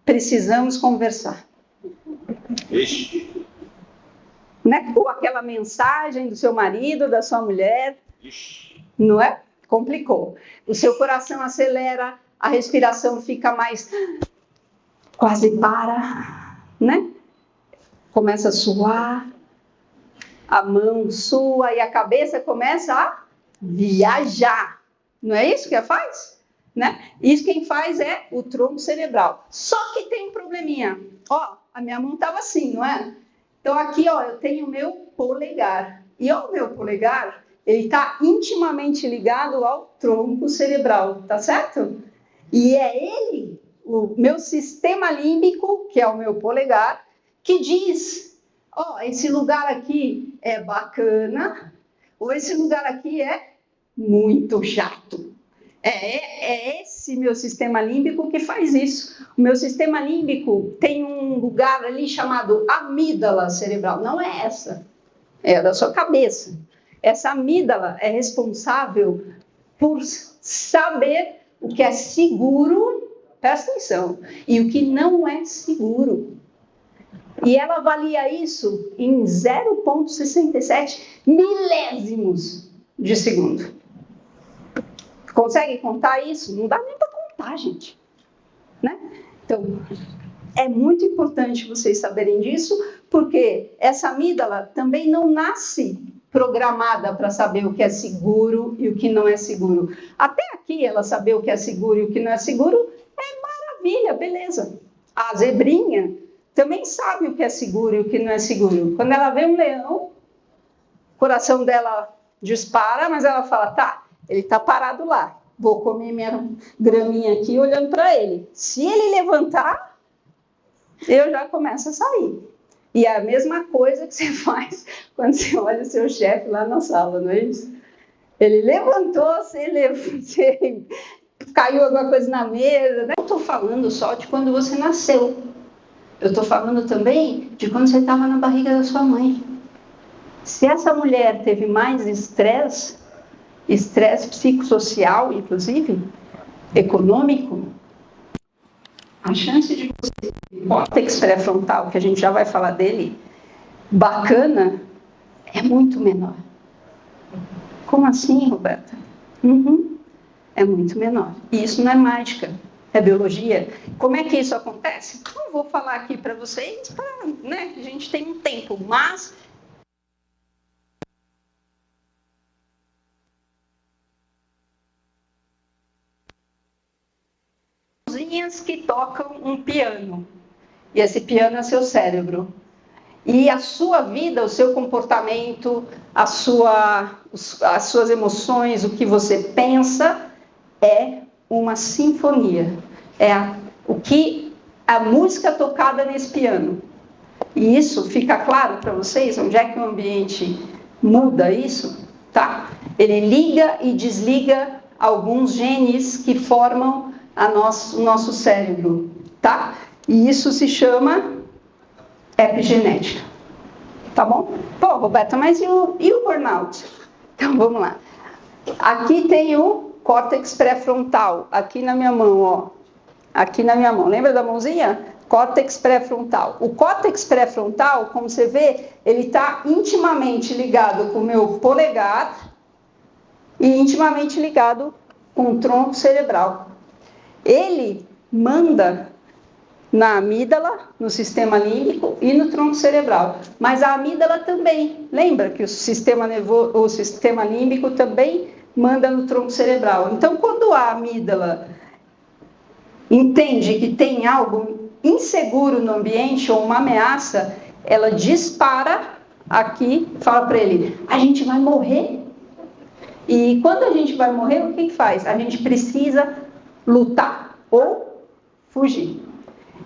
precisamos conversar. Ixi. Né? Ou aquela mensagem do seu marido, da sua mulher. Ixi. Não é? Complicou. O seu coração acelera, a respiração fica mais... quase para, né? Começa a suar, a mão sua e a cabeça começa a viajar. Não é isso que faz? Né? Isso quem faz é o tronco cerebral. Só que tem um probleminha. Ó, a minha mão estava assim, não é? Então aqui, ó, eu tenho o meu polegar. E ó, o meu polegar, ele está intimamente ligado ao tronco cerebral, tá certo? E é ele, o meu sistema límbico, que é o meu polegar, que diz, ó, esse lugar aqui é bacana, ou esse lugar aqui é muito chato. É esse meu sistema límbico que faz isso. O meu sistema límbico tem um lugar ali chamado amígdala cerebral. Não é essa, é a da sua cabeça. Essa amígdala é responsável por saber o que é seguro, presta atenção, e o que não é seguro. E ela avalia isso em 0,67 milésimos de segundo. Consegue contar isso? Não dá nem para contar, gente. Né? Então, é muito importante vocês saberem disso, porque essa amígdala também não nasce programada para saber o que é seguro e o que não é seguro. Até aqui, ela saber o que é seguro e o que não é seguro é maravilha, beleza. A zebrinha também sabe o que é seguro e o que não é seguro. Quando ela vê um leão, o coração dela dispara, mas ela fala, tá, ele está parado lá, vou comer minha graminha aqui olhando para ele. Se ele levantar, eu já começo a sair. E é a mesma coisa que você faz quando você olha o seu chefe lá na sala, não é isso? Ele levantou, você caiu alguma coisa na mesa. Não estou falando só de quando você nasceu. Eu estou falando também de quando você estava na barriga da sua mãe. Se essa mulher teve mais estresse psicossocial, inclusive, econômico, a chance de você ter córtex pré-frontal, que a gente já vai falar dele, bacana, é muito menor. Como assim, Roberta? É muito menor. E isso não é mágica, é biologia. Como é que isso acontece? Não vou falar aqui para vocês, né? A gente tem um tempo, mas... que tocam um piano, e esse piano é seu cérebro, e a sua vida, o seu comportamento, as suas emoções, o que você pensa é uma sinfonia, o que a música tocada nesse piano. E isso fica claro para vocês onde é que o ambiente muda isso, tá? Ele liga e desliga alguns genes que formam o nosso cérebro, tá? E isso se chama epigenética, tá bom? Pô, Roberta, mas e o burnout? Então, vamos lá. Aqui tem o córtex pré-frontal, aqui na minha mão, ó. Aqui na minha mão, lembra da mãozinha? Córtex pré-frontal. O córtex pré-frontal, como você vê, ele está intimamente ligado com o meu polegar e intimamente ligado com o tronco cerebral. Ele manda na amígdala, no sistema límbico e no tronco cerebral. Mas a amígdala também. Lembra que o sistema límbico também manda no tronco cerebral. Então, quando a amígdala entende que tem algo inseguro no ambiente ou uma ameaça, ela dispara aqui, fala para ele, a gente vai morrer. E quando a gente vai morrer, o que faz? A gente precisa lutar ou fugir.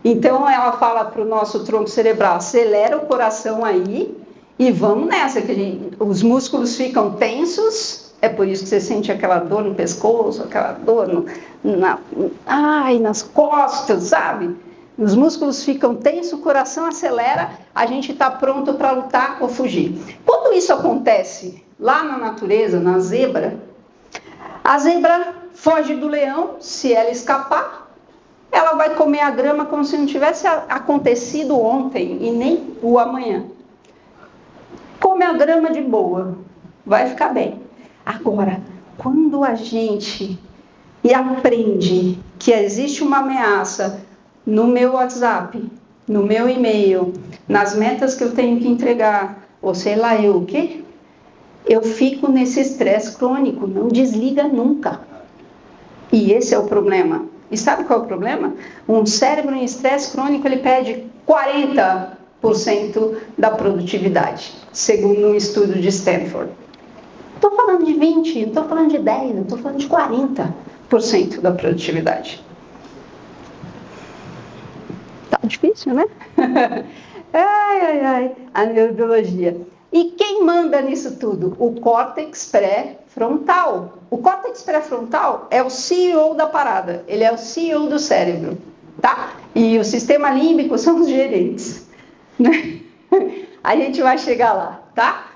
Então ela fala para o nosso tronco cerebral, acelera o coração aí e vamos nessa, que os músculos ficam tensos, é por isso que você sente aquela dor no pescoço, aquela dor nas costas, sabe? Os músculos ficam tensos, o coração acelera, a gente está pronto para lutar ou fugir. Quando isso acontece lá na natureza, na zebra, a zebra foge do leão, se ela escapar, ela vai comer a grama como se não tivesse acontecido ontem e nem o amanhã. Come a grama de boa, vai ficar bem. Agora, quando a gente aprende que existe uma ameaça no meu WhatsApp, no meu e-mail, nas metas que eu tenho que entregar, ou sei lá eu o quê, eu fico nesse estresse crônico, não desliga nunca. E esse é o problema. E sabe qual é o problema? Um cérebro em estresse crônico, ele perde 40% da produtividade, segundo um estudo de Stanford. Não estou falando de 20, não estou falando de 10, não estou falando de 40% da produtividade. Tá difícil, né? A neurobiologia. E quem manda nisso tudo? O córtex pré-frontal. O córtex pré-frontal é o CEO da parada, ele é o CEO do cérebro, tá? E o sistema límbico são os gerentes, né? A gente vai chegar lá, tá?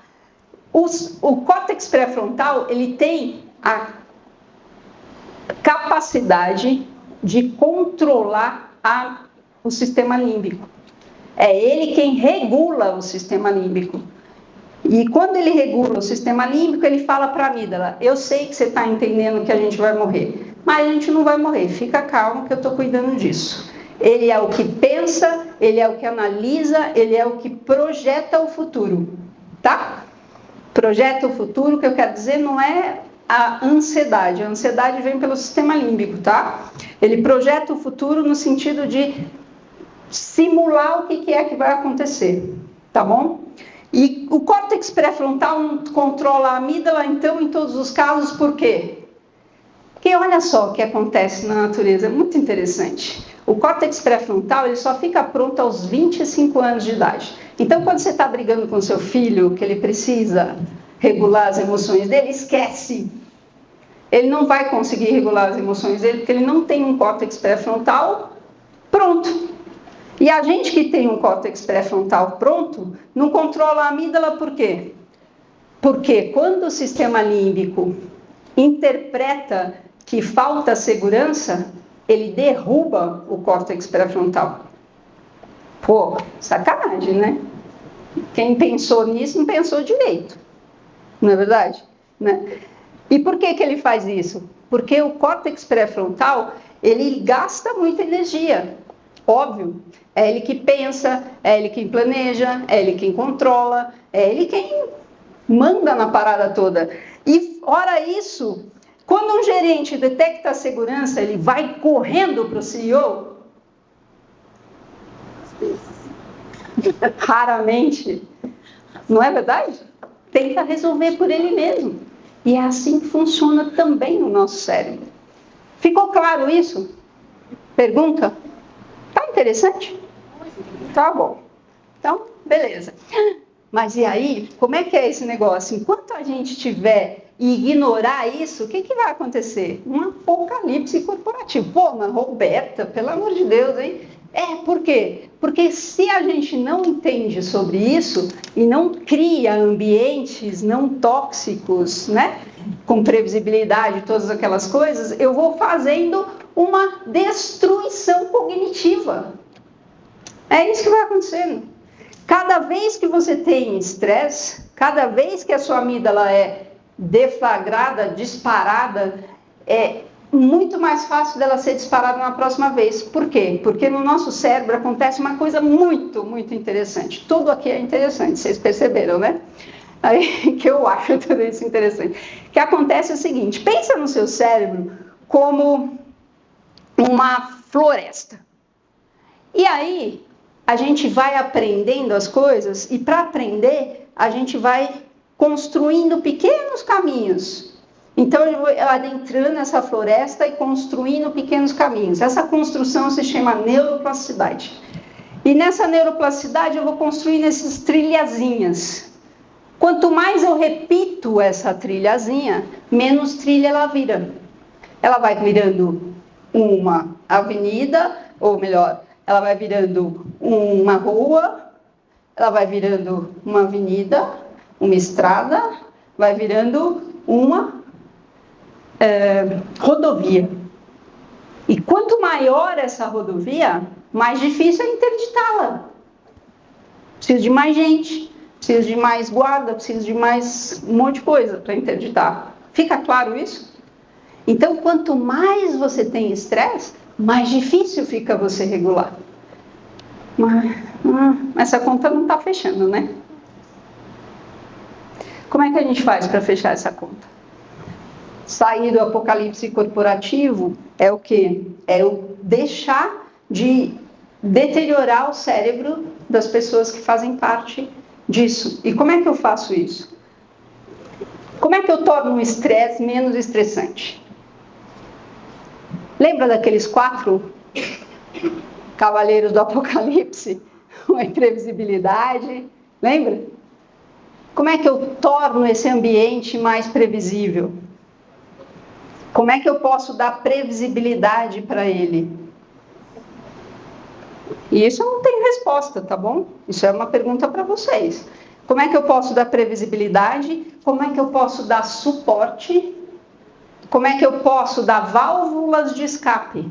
O córtex pré-frontal, ele tem a capacidade de controlar o sistema límbico. É ele quem regula o sistema límbico. E quando ele regula o sistema límbico, ele fala para a amígdala, eu sei que você está entendendo que a gente vai morrer, mas a gente não vai morrer, fica calmo que eu estou cuidando disso. Ele é o que pensa, ele é o que analisa, ele é o que projeta o futuro, tá? Projeta o futuro, que eu quero dizer, não é a ansiedade vem pelo sistema límbico, tá? Ele projeta o futuro no sentido de simular o que é que vai acontecer, tá bom? E o córtex pré-frontal controla a amígdala, então, em todos os casos, por quê? Porque olha só o que acontece na natureza, é muito interessante. O córtex pré-frontal, ele só fica pronto aos 25 anos de idade. Então, quando você está brigando com seu filho, que ele precisa regular as emoções dele, esquece. Ele não vai conseguir regular as emoções dele, porque ele não tem um córtex pré-frontal pronto. E a gente que tem um córtex pré-frontal pronto, não controla a amígdala por quê? Porque quando o sistema límbico interpreta que falta segurança, ele derruba o córtex pré-frontal. Pô, sacanagem, né? Quem pensou nisso não pensou direito. Não é verdade? Né? E por que ele faz isso? Porque o córtex pré-frontal, ele gasta muita energia. Óbvio, é ele que pensa, é ele quem planeja, é ele quem controla, é ele quem manda na parada toda. E, ora isso, quando um gerente detecta a segurança, ele vai correndo para o CEO? Raramente. Não é verdade? Tenta resolver por ele mesmo. E é assim que funciona também no nosso cérebro. Ficou claro isso? Pergunta? Tá interessante? Tá bom. Então, beleza. Mas e aí, como é que é esse negócio? Enquanto a gente tiver e ignorar isso, o que vai acontecer? Um apocalipse corporativo. Pô, mas Roberta, pelo amor de Deus, hein? Por quê? Porque se a gente não entende sobre isso e não cria ambientes não tóxicos, né? Com previsibilidade, todas aquelas coisas, eu vou fazendo uma destruição cognitiva. É isso que vai acontecendo. Cada vez que você tem estresse, cada vez que a sua amígdala é deflagrada, disparada, é muito mais fácil dela ser disparada na próxima vez. Por quê? Porque no nosso cérebro acontece uma coisa muito, muito interessante. Tudo aqui é interessante, vocês perceberam, né? Aí, que eu acho tudo isso interessante. O que acontece é o seguinte, pensa no seu cérebro como uma floresta. E aí, a gente vai aprendendo as coisas, e para aprender, a gente vai construindo pequenos caminhos. Então, eu vou adentrando essa floresta e construindo pequenos caminhos. Essa construção se chama neuroplasticidade. E nessa neuroplasticidade, eu vou construindo essas trilhazinhas. Quanto mais eu repito essa trilhazinha, menos trilha ela vira. Ela vai virando uma avenida, ou melhor, ela vai virando uma rua, ela vai virando uma avenida, uma estrada, vai virando uma rodovia. E quanto maior essa rodovia, mais difícil é interditá-la. Preciso de mais gente, preciso de mais guarda, preciso de mais um monte de coisa para interditar. Fica claro isso? Então, quanto mais você tem estresse, mais difícil fica você regular. Mas essa conta não está fechando, né? Como é que a gente faz para fechar essa conta? Sair do apocalipse corporativo é o quê? É o deixar de deteriorar o cérebro das pessoas que fazem parte disso. E como é que eu faço isso? Como é que eu torno o estresse menos estressante? Lembra daqueles 4 cavaleiros do apocalipse? A imprevisibilidade, lembra? Como é que eu torno esse ambiente mais previsível? Como é que eu posso dar previsibilidade para ele? E isso eu não tenho resposta, tá bom? Isso é uma pergunta para vocês. Como é que eu posso dar previsibilidade? Como é que eu posso dar suporte? Como é que eu posso dar válvulas de escape?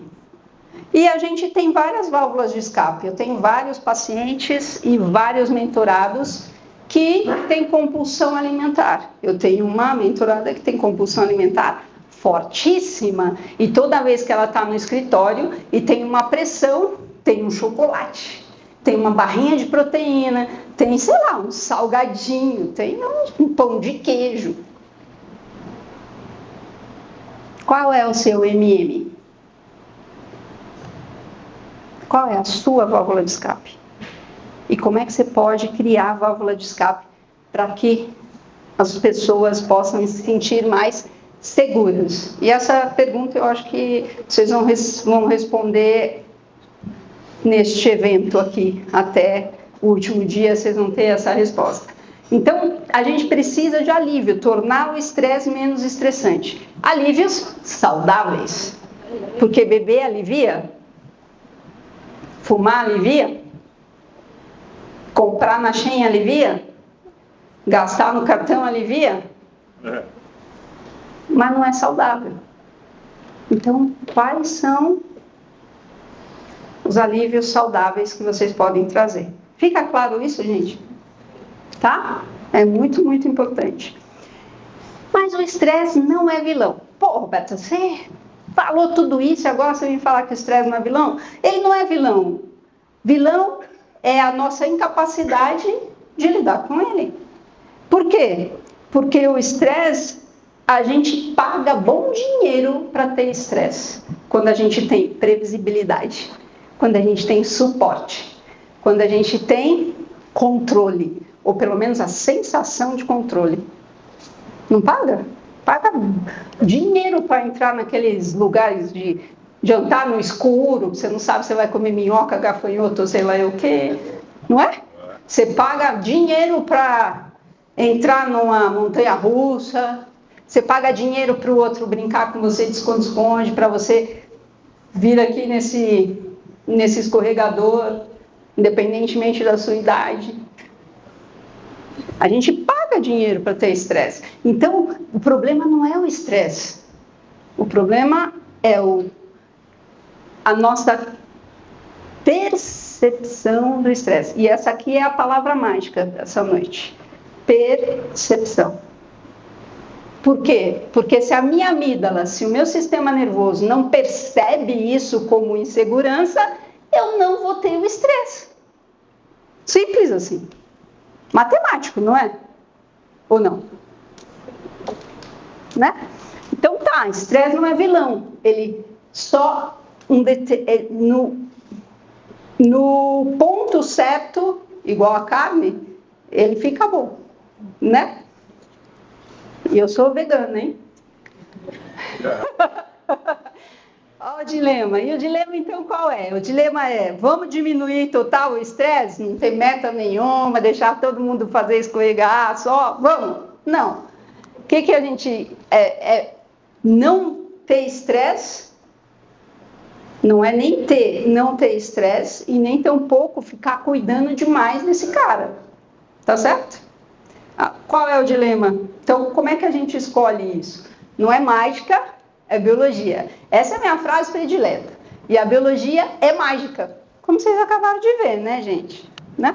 E a gente tem várias válvulas de escape. Eu tenho vários pacientes e vários mentorados que têm compulsão alimentar. Eu tenho uma mentorada que tem compulsão alimentar fortíssima, e toda vez que ela está no escritório e tem uma pressão, tem um chocolate, tem uma barrinha de proteína, tem, sei lá, um salgadinho, tem um pão de queijo. Qual é o seu MM? Qual é a sua válvula de escape? E como é que você pode criar a válvula de escape para que as pessoas possam se sentir mais seguras? E essa pergunta eu acho que vocês vão responder neste evento aqui. Até o último dia vocês vão ter essa resposta. Então, a gente precisa de alívio, tornar o estresse menos estressante. Alívios saudáveis. Porque beber alivia? Fumar alivia? Comprar na Shein alivia? Gastar no cartão alivia? Mas não é saudável. Então, quais são os alívios saudáveis que vocês podem trazer? Fica claro isso, gente? Tá? É muito, muito importante. Mas o estresse não é vilão. Pô, Roberta, você falou tudo isso e agora você vem falar que o estresse não é vilão? Ele não é vilão. Vilão é a nossa incapacidade de lidar com ele. Por quê? Porque o estresse, a gente paga bom dinheiro para ter estresse. Quando a gente tem previsibilidade, quando a gente tem suporte, quando a gente tem controle, ou pelo menos a sensação de controle. Não paga? Paga dinheiro para entrar naqueles lugares de jantar no escuro, você não sabe se vai comer minhoca, gafanhoto, sei lá o quê, não é? Você paga dinheiro para entrar numa montanha-russa, você paga dinheiro para o outro brincar com você de esconde-esconde, para você vir aqui nesse escorregador, independentemente da sua idade. A gente paga dinheiro para ter estresse. Então, o problema não é o estresse. O problema é a nossa percepção do estresse. E essa aqui é a palavra mágica dessa noite. Percepção. Por quê? Porque se a minha amígdala, se o meu sistema nervoso não percebe isso como insegurança, eu não vou ter o estresse. Simples assim. Matemático, não é? Ou não? Né? Então tá, estresse não é vilão. Ele só no ponto certo, igual a carne, ele fica bom, né? E eu sou vegana, hein? Olha o dilema. E o dilema, então, qual é? O dilema é, vamos diminuir total o estresse? Não tem meta nenhuma, deixar todo mundo fazer escorregar só? Vamos? Não. O que a gente... não ter estresse, não é nem não ter estresse e nem tampouco ficar cuidando demais desse cara. Tá certo? Qual é o dilema? Então, como é que a gente escolhe isso? Não é mágica, é biologia. Essa é a minha frase predileta. E a biologia é mágica. Como vocês acabaram de ver, né, gente? Né?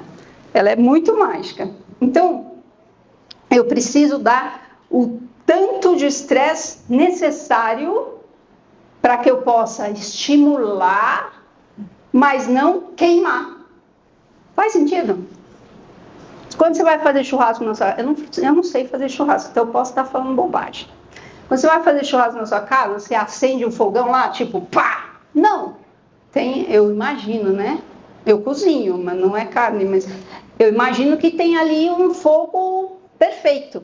Ela é muito mágica. Então, eu preciso dar o tanto de estresse necessário para que eu possa estimular, mas não queimar. Faz sentido? Quando você vai fazer churrasco na sua casa, eu não sei fazer churrasco, então eu posso estar falando bobagem. Quando você vai fazer churrasco na sua casa, você acende um fogão lá, tipo, pá! Não! Eu imagino, né? Eu cozinho, mas não é carne, mas eu imagino que tem ali um fogo perfeito.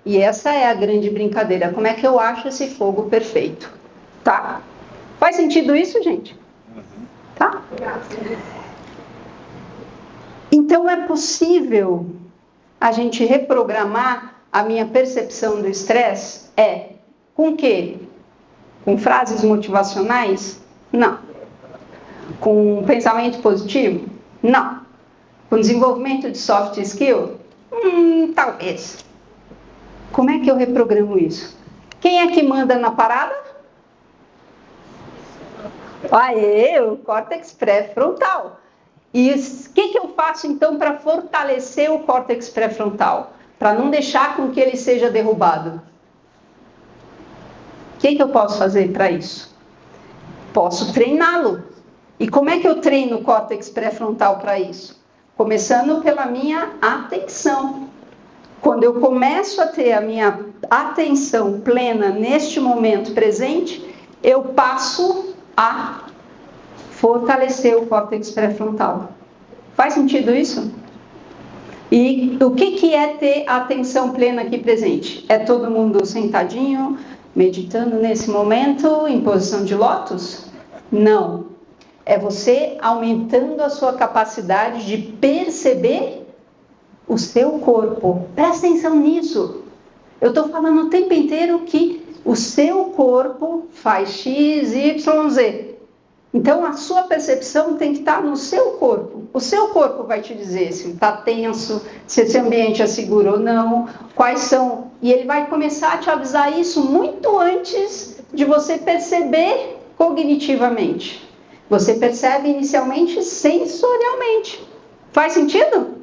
E essa é a grande brincadeira. Como é que eu acho esse fogo perfeito? Tá? Faz sentido isso, gente? Tá? Então é possível a gente reprogramar a minha percepção do estresse? Com o quê? Com frases motivacionais? Não. Com pensamento positivo? Não. Com desenvolvimento de soft skill? Talvez. Como é que eu reprogramo isso? Quem é que manda na parada? O córtex pré-frontal. E o que eu faço então para fortalecer o córtex pré-frontal? Para não deixar com que ele seja derrubado? O que eu posso fazer para isso? Posso treiná-lo. E como é que eu treino o córtex pré-frontal para isso? Começando pela minha atenção. Quando eu começo a ter a minha atenção plena neste momento presente, eu passo a fortalecer o córtex pré-frontal. Faz sentido isso? E o que é ter a atenção plena aqui presente? É todo mundo sentadinho, meditando nesse momento, em posição de lótus? Não. É você aumentando a sua capacidade de perceber o seu corpo. Presta atenção nisso. Eu estou falando o tempo inteiro que o seu corpo faz X, Y, Z. Então, a sua percepção tem que estar no seu corpo. O seu corpo vai te dizer se está tenso, se esse ambiente é seguro ou não, quais são... E ele vai começar a te avisar isso muito antes de você perceber cognitivamente. Você percebe inicialmente sensorialmente. Faz sentido?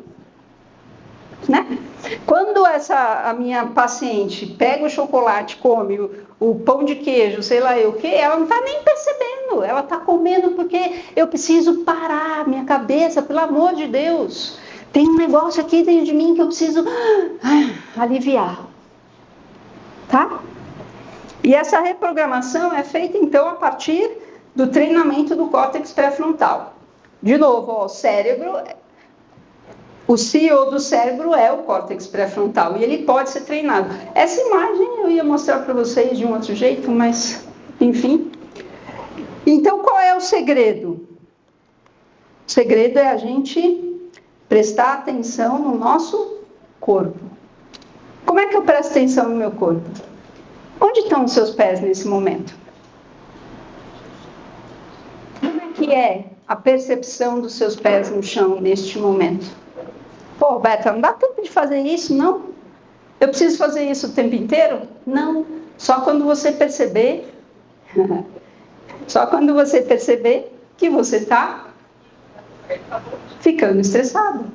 Né? Quando a minha paciente pega o chocolate, come o pão de queijo, sei lá o que, ela não está nem percebendo, ela está comendo porque eu preciso parar minha cabeça, pelo amor de Deus, tem um negócio aqui dentro de mim que eu preciso aliviar, tá? E essa reprogramação é feita então a partir do treinamento do córtex pré-frontal. De novo, o cérebro... O CEO do cérebro é o córtex pré-frontal e ele pode ser treinado. Essa imagem eu ia mostrar para vocês de um outro jeito, mas enfim. Então, qual é o segredo? O segredo é a gente prestar atenção no nosso corpo. Como é que eu presto atenção no meu corpo? Onde estão os seus pés nesse momento? Como é que é a percepção dos seus pés no chão neste momento? Pô, Roberta, não dá tempo de fazer isso, não? Eu preciso fazer isso o tempo inteiro? Não. Só quando você perceber... Só quando você perceber que você está ficando estressado.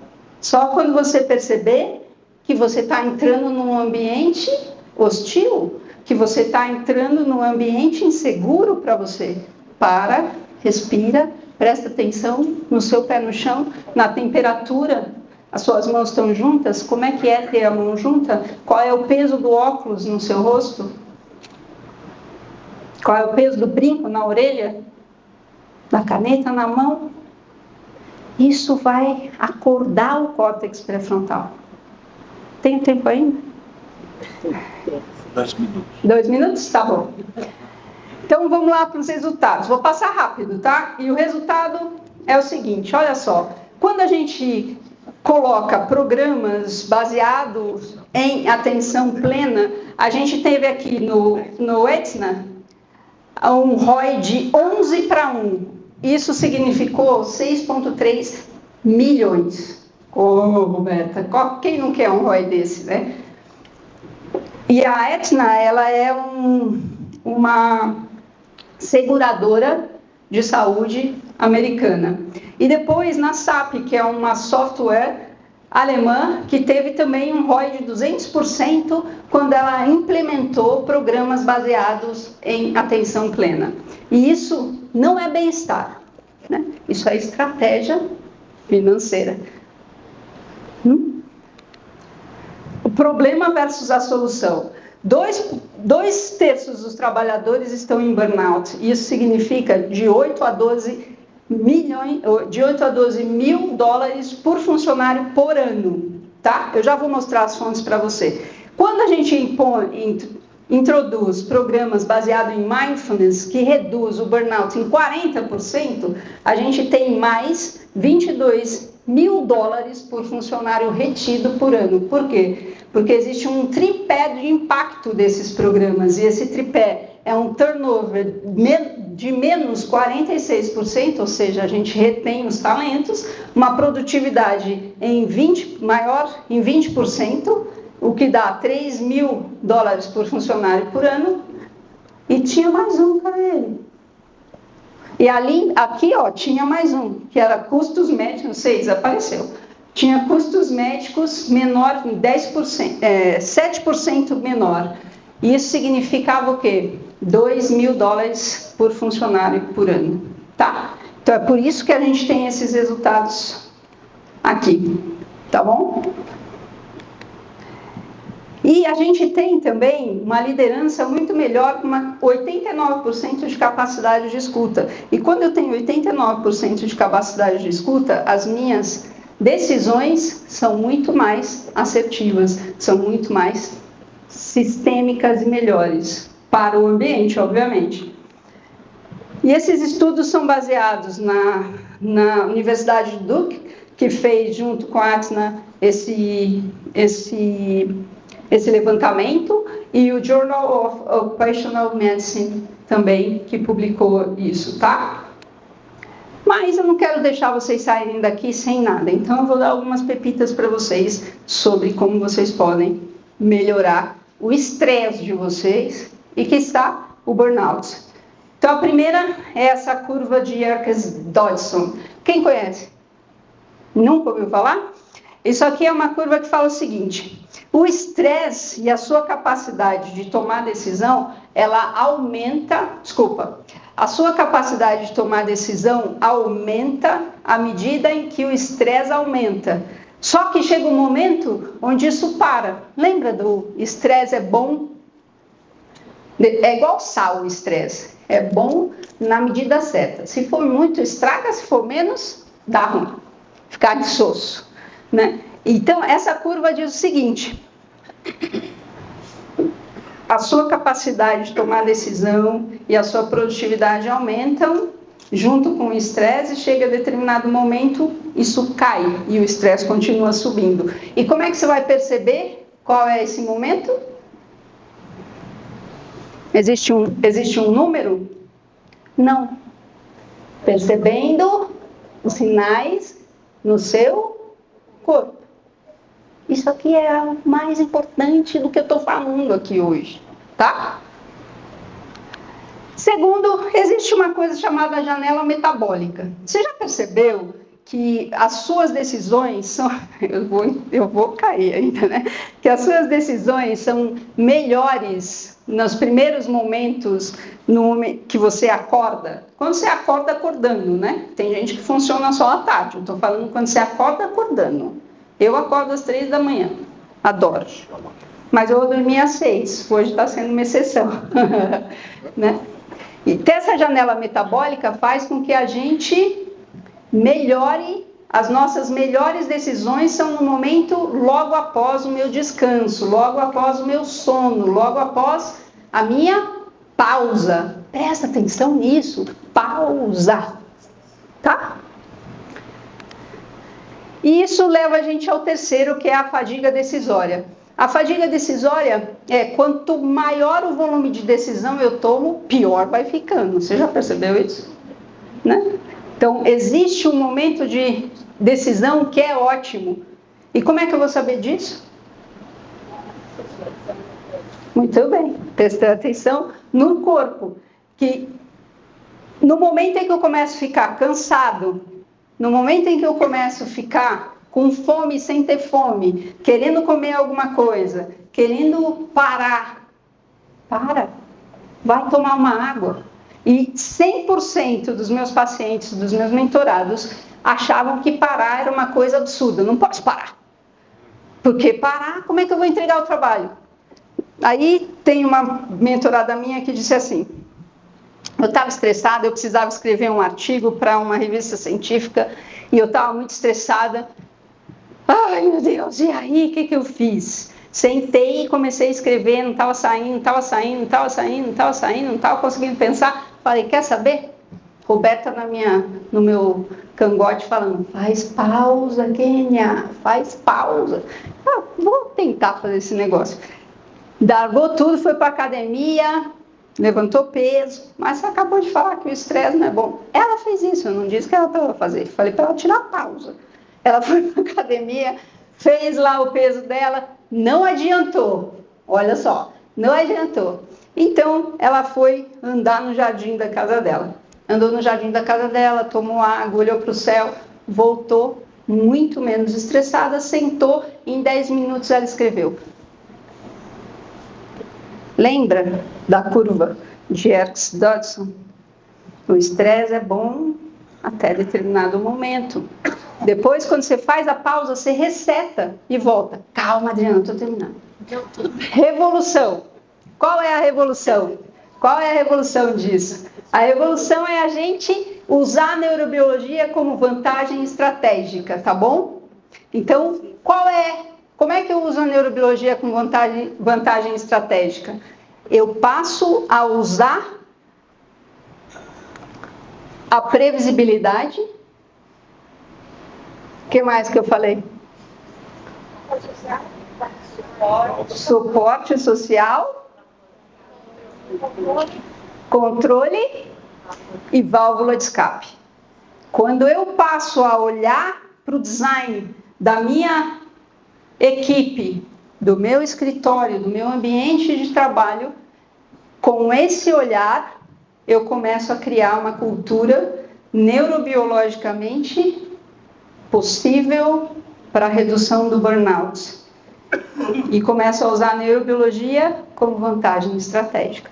Só quando você perceber que você está entrando num ambiente hostil, que você está entrando num ambiente inseguro para você. Para, respira, presta atenção no seu pé no chão, na temperatura. As suas mãos estão juntas? Como é que é ter a mão junta? Qual é o peso do óculos no seu rosto? Qual é o peso do brinco na orelha? Da caneta na mão? Isso vai acordar o córtex pré-frontal. Tem tempo ainda? 2 minutos. 2 minutos? Tá bom. Então vamos lá para os resultados. Vou passar rápido, tá? E o resultado é o seguinte, olha só. Quando a gente coloca programas baseados em atenção plena, a gente teve aqui no Aetna um ROI de 11:1. Isso significou 6,3 milhões. Roberta, quem não quer um ROI desse, né? E a Aetna, ela é uma seguradora de saúde americana. E depois na SAP, que é uma software alemã, que teve também um ROI de 200% quando ela implementou programas baseados em atenção plena. E isso não é bem-estar, né? Isso é estratégia financeira. O problema versus a solução. 2/3 dos trabalhadores estão em burnout. Isso significa de 8 a 12 mil dólares por funcionário por ano, tá? Eu já vou mostrar as fontes para você. Quando a gente introduz programas baseados em mindfulness, que reduz o burnout em 40%, a gente tem mais 22 mil dólares por funcionário retido por ano. Por quê? Porque existe um tripé de impacto desses programas, e esse tripé é um turnover de menos 46%, ou seja, a gente retém os talentos, uma produtividade maior em 20%, o que dá 3 mil dólares por funcionário por ano, e tinha mais um para ele. E aqui, ó, tinha mais um, que era custos médicos, não sei, desapareceu. Tinha custos médicos menor, 7% menor. Isso significava o quê? 2 mil dólares por funcionário por ano, tá? Então é por isso que a gente tem esses resultados aqui, tá bom? E a gente tem também uma liderança muito melhor, com 89% de capacidade de escuta. E quando eu tenho 89% de capacidade de escuta, as minhas decisões são muito mais assertivas, são muito mais sistêmicas e melhores para o ambiente, obviamente. E esses estudos são baseados na Universidade de Duke, que fez junto com a Aetna esse levantamento, e o Journal of Occupational Medicine também, que publicou isso, tá? Mas eu não quero deixar vocês saírem daqui sem nada, então eu vou dar algumas pepitas para vocês sobre como vocês podem melhorar o estresse de vocês e que está o burnout. Então a primeira é essa curva de Yerkes-Dodson. Quem conhece? Nunca ouviu falar? Isso aqui é uma curva que fala o seguinte: o estresse e a sua capacidade de tomar decisão, ela aumenta, a sua capacidade de tomar decisão aumenta à medida em que o estresse aumenta. Só que chega um momento onde isso para. Lembra do estresse é bom? É igual sal o estresse. É bom na medida certa. Se for muito, estraga. Se for menos, dá ruim. Ficar insosso, né? Então, essa curva diz o seguinte: a sua capacidade de tomar decisão e a sua produtividade aumentam junto com o estresse, e chega a determinado momento, isso cai e o estresse continua subindo. E como é que você vai perceber qual é esse momento? Existe um número? Não. Percebendo os sinais no seu corpo. Isso aqui é o mais importante do que eu estou falando aqui hoje, tá? Segundo, existe uma coisa chamada janela metabólica. Você já percebeu que as suas decisões são... Eu vou cair ainda, né? Que as suas decisões são melhores nos primeiros momentos que você acorda. Quando você acorda acordando, né? Tem gente que funciona só à tarde. Eu estou falando quando você acorda acordando. Eu acordo às 3 da manhã, adoro. Mas eu vou dormir às 6, hoje está sendo uma exceção. Né? E ter essa janela metabólica faz com que a gente melhore, as nossas melhores decisões são no momento logo após o meu descanso, logo após o meu sono, logo após a minha pausa. Presta atenção nisso, pausa, tá? E isso leva a gente ao terceiro, que é a fadiga decisória. A fadiga decisória é quanto maior o volume de decisão eu tomo, pior vai ficando. Você já percebeu isso? Né? Então, existe um momento de decisão que é ótimo. E como é que eu vou saber disso? Muito bem, prestando atenção no corpo. Que no momento em que eu começo a ficar cansado, no momento em que eu começo a ficar com fome sem ter fome, querendo comer alguma coisa, querendo parar, vai tomar uma água. E 100% dos meus pacientes, dos meus mentorados, achavam que parar era uma coisa absurda. Não posso parar. Porque parar, como é que eu vou entregar o trabalho? Aí tem uma mentorada minha que disse assim, eu estava estressada, eu precisava escrever um artigo para uma revista científica e eu estava muito estressada. Ai, meu Deus, e aí, o que eu fiz? Sentei e comecei a escrever, não estava saindo, não estava conseguindo pensar. Falei, quer saber? Roberta no meu cangote falando, faz pausa, Kênia, faz pausa. Vou tentar fazer esse negócio. Largou tudo, foi para a academia, levantou peso, mas você acabou de falar que o estresse não é bom. Ela fez isso, eu não disse que ela para fazer, falei para ela tirar pausa. Ela foi para a academia, fez lá o peso dela, não adiantou, olha só, não adiantou. Então, ela foi andar no jardim da casa dela. Andou no jardim da casa dela, tomou água, olhou para o céu, voltou muito menos estressada, sentou, em 10 minutos ela escreveu. Lembra da curva de Yerkes-Dodson? O estresse é bom até determinado momento. Depois, quando você faz a pausa, você reseta e volta. Calma, Adriana, estou terminando. Revolução. Qual é a revolução? Qual é a revolução disso? A revolução é a gente usar a neurobiologia como vantagem estratégica, tá bom? Então, como é que eu uso a neurobiologia como vantagem estratégica? Eu passo a usar a previsibilidade. O que mais que eu falei? Suporte social, controle e válvula de escape. Quando eu passo a olhar para o design da minha equipe, do meu escritório, do meu ambiente de trabalho, com esse olhar, eu começo a criar uma cultura neurobiologicamente possível para a redução do burnout. E começo a usar a neurobiologia como vantagem estratégica.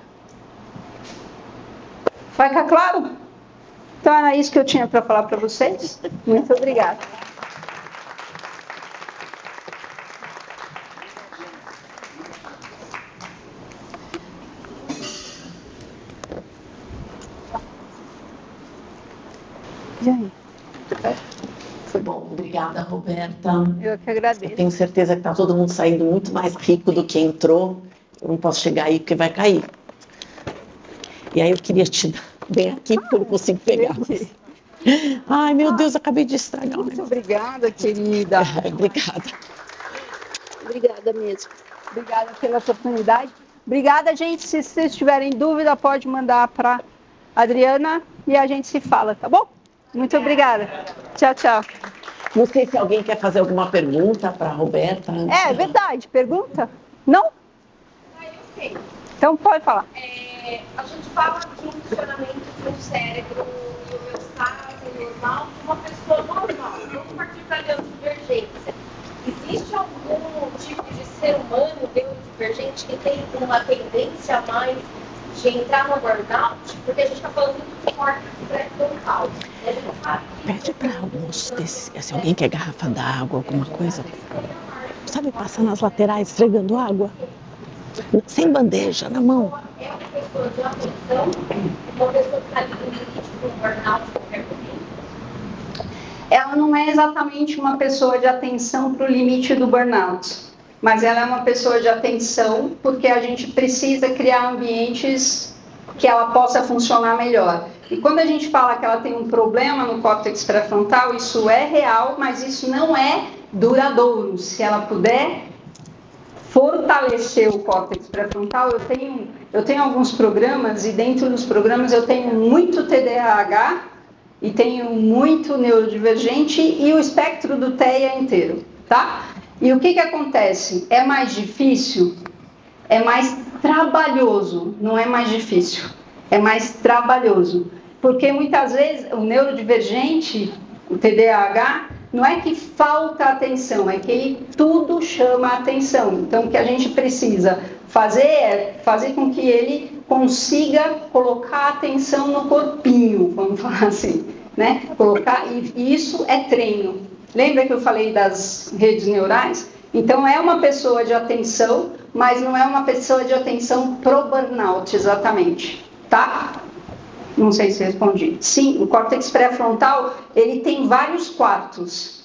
Vai ficar claro? Então era isso que eu tinha para falar para vocês. Muito obrigada. E aí? Foi bom, obrigada, Roberta. Eu que agradeço. Eu tenho certeza que está todo mundo saindo muito mais rico do que entrou. Eu não posso chegar aí porque vai cair. E aí eu queria te dar bem aqui porque eu não consigo pegar. Ai, meu Deus, acabei de estragar. Muito obrigada, querida. Obrigada. Obrigada mesmo. Obrigada pela oportunidade. Obrigada, gente. Se vocês tiverem dúvida, pode mandar para Adriana e a gente se fala, tá bom? Muito obrigada. Tchau, tchau. Não sei se alguém quer fazer alguma pergunta para a Roberta. É verdade. Pergunta? Não? Então pode falar. A gente fala de um funcionamento do cérebro e homeostase normal de uma pessoa normal. Vamos partir para a neurodivergência. Existe algum tipo de ser humano neurodivergente que tem uma tendência a mais de entrar no burnout? Porque a gente está falando muito de corte pré-frontal. Pede para alguns, se alguém quer garrafa d'água, alguma coisa, sabe, passar nas laterais esfregando água, sem bandeja, na mão. É uma pessoa de atenção, uma pessoa que está ali no limite do burnout, qualquer coisa. Ela não é exatamente uma pessoa de atenção para o limite do burnout, mas ela é uma pessoa de atenção porque a gente precisa criar ambientes que ela possa funcionar melhor. E quando a gente fala que ela tem um problema no córtex pré-frontal, isso é real, mas isso não é duradouro. Se ela puder fortalecer o córtex pré-frontal, eu tenho alguns programas, e dentro dos programas eu tenho muito TDAH e tenho muito neurodivergente e o espectro do TEA inteiro, tá? E o que acontece? É mais difícil? É mais trabalhoso, não é mais difícil, é mais trabalhoso. Porque muitas vezes o neurodivergente, o TDAH, não é que falta atenção, é que ele tudo chama atenção. Então o que a gente precisa fazer é fazer com que ele consiga colocar atenção no corpinho, vamos falar assim, né? E isso é treino. Lembra que eu falei das redes neurais? Então é uma pessoa de atenção, mas não é uma pessoa de atenção pro burnout, exatamente, tá? Não sei se respondi. Sim, o córtex pré-frontal, ele tem vários quartos.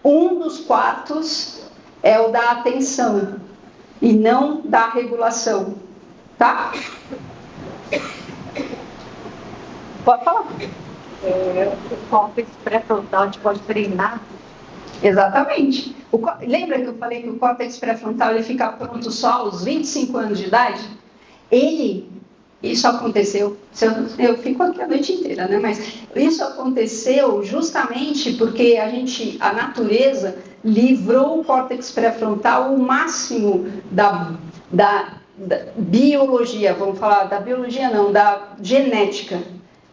Um dos quartos é o da atenção e não da regulação, tá? Pode falar. O córtex pré-frontal a gente pode treinar? Exatamente. Lembra que eu falei que o córtex pré-frontal ele fica pronto só aos 25 anos de idade? Isso aconteceu, eu fico aqui a noite inteira, né? Mas isso aconteceu justamente porque a natureza livrou o córtex pré-frontal o máximo da biologia, vamos falar da biologia não, da genética.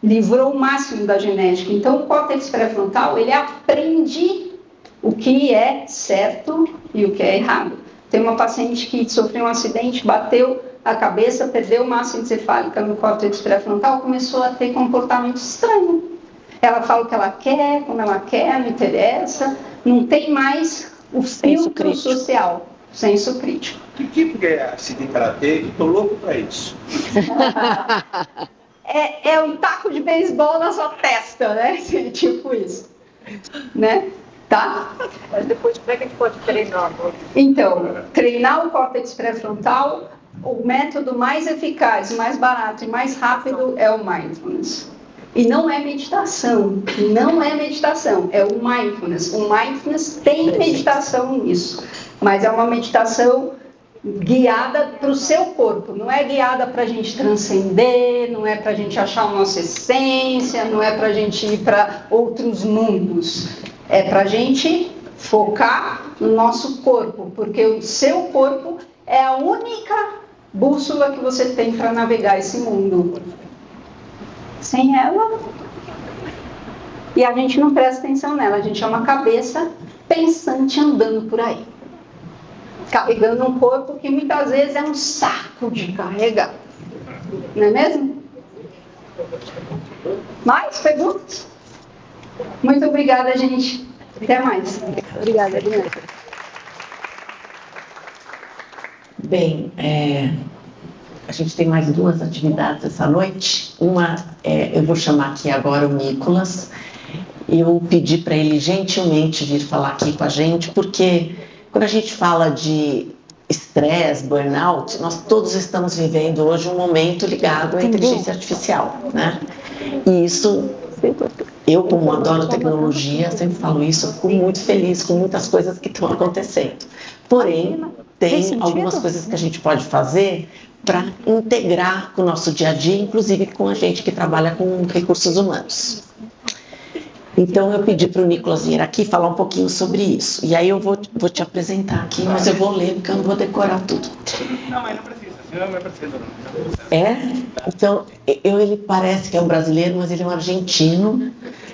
Livrou o máximo da genética. Então o córtex pré-frontal, ele aprende o que é certo e o que é errado. Tem uma paciente que sofreu um acidente, bateu a cabeça, perdeu massa encefálica no córtex pré-frontal, começou a ter comportamento estranho. Ela fala o que ela quer, como ela quer, não interessa, não tem mais o filtro social, senso crítico. Que tipo de acidente ela teve? Estou louco para isso. É um taco de beisebol na sua testa, né? Tipo isso, né? Tá? Mas depois, como é que a gente pode treinar? Então, treinar o córtex pré-frontal, o método mais eficaz, mais barato e mais rápido é o mindfulness. E não é meditação, é o mindfulness. O mindfulness tem meditação nisso, mas é uma meditação guiada para o seu corpo, não é guiada para a gente transcender, não é para a gente achar a nossa essência, não é para a gente ir para outros mundos. É para a gente focar no nosso corpo, porque o seu corpo é a única bússola que você tem para navegar esse mundo. Sem ela, e a gente não presta atenção nela, a gente é uma cabeça pensante andando por aí, carregando um corpo que muitas vezes é um saco de carregar. Não é mesmo? Mais perguntas? Muito obrigada, gente. Até mais. Obrigada, Adriana. Bem, a gente tem mais duas atividades essa noite. Uma, eu vou chamar aqui agora o Nicolas. Eu pedi para ele gentilmente vir falar aqui com a gente, porque quando a gente fala de estresse, burnout, nós todos estamos vivendo hoje um momento ligado à inteligência artificial, né? E isso, eu como adoro tecnologia, sempre falo isso, fico muito feliz com muitas coisas que estão acontecendo. Porém, tem algumas coisas que a gente pode fazer para integrar com o nosso dia a dia, inclusive com a gente que trabalha com recursos humanos. Então eu pedi para o Nicolas vir aqui falar um pouquinho sobre isso. E aí eu vou te apresentar aqui, mas eu vou ler porque eu não vou decorar tudo. Não, mas não precisa, senão não precisa. Então, ele parece que é um brasileiro, mas ele é um argentino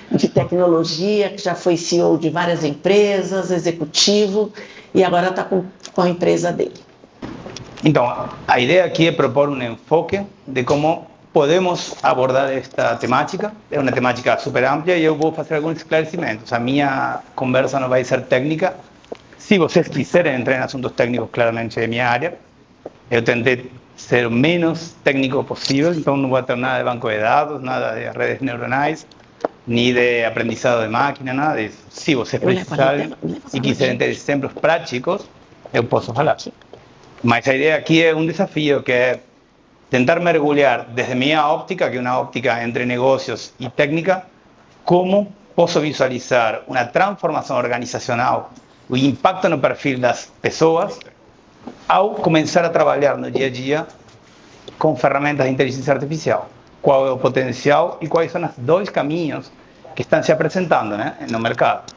de tecnologia, que já foi CEO de várias empresas, executivo, e agora está com a empresa dele. Então, a ideia aqui é propor um enfoque de como podemos abordar esta temática. É uma temática super ampla e eu vou fazer alguns esclarecimentos. A minha conversa não vai ser técnica. Se vocês quiserem entrar em assuntos técnicos, claramente é minha área. Eu tentei ser o menos técnico possível, então não vou ter nada de banco de dados, nada de redes neuronais, nem de aprendizado de máquina, nada disso. Se vocês precisarem e quiserem ter exemplos práticos, eu posso falar. Mas a ideia aqui é um desafio, que é tentar mergulhar desde minha óptica, que é uma óptica entre negócios e técnica, como posso visualizar uma transformação organizacional, o impacto no perfil das pessoas, ao começar a trabalhar no dia a dia com ferramentas de inteligência artificial. Qual é o potencial e quais são os dois caminhos que estão se apresentando, né, no mercado.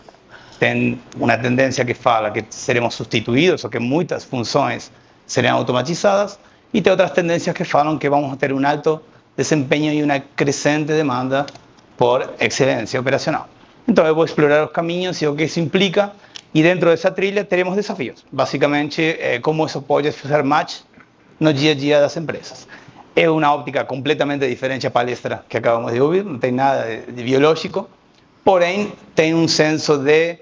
Tem uma tendência que fala que seremos substituídos ou que muitas funções serão automatizadas, e tem outras tendências que falam que vamos ter um alto desempenho e uma crescente demanda por excelência operacional. Então eu vou explorar os caminhos e o que isso implica, e dentro dessa trilha teremos desafios. Basicamente, como isso pode fazer match no dia a dia das empresas. É uma óptica completamente diferente à palestra que acabamos de ouvir, não tem nada de biológico, porém tem um senso de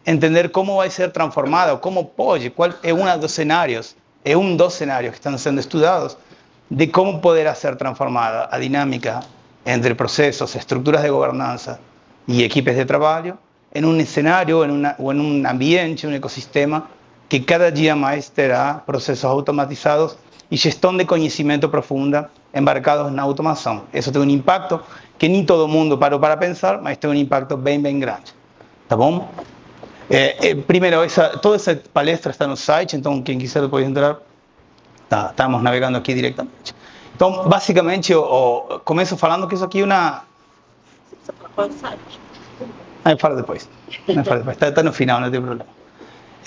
entender como vai ser transformada, como pode, qual é um dos cenários que estão sendo estudados, de como poderá ser transformada a dinâmica entre processos, estruturas de governança e equipes de trabalho, em um cenário ou em um ambiente, um ecossistema que cada dia mais terá processos automatizados e gestão de conhecimento profunda embarcados na automação. Isso tem um impacto que nem todo mundo parou para pensar, mas tem um impacto bem, bem grande. Tá bom? Primeiro, toda essa palestra está no site, então quem quiser pode entrar. Estamos navegando aqui diretamente. Então, basicamente, eu começo falando que isso aqui é uma... Eu falo depois. Está no final, não tem problema.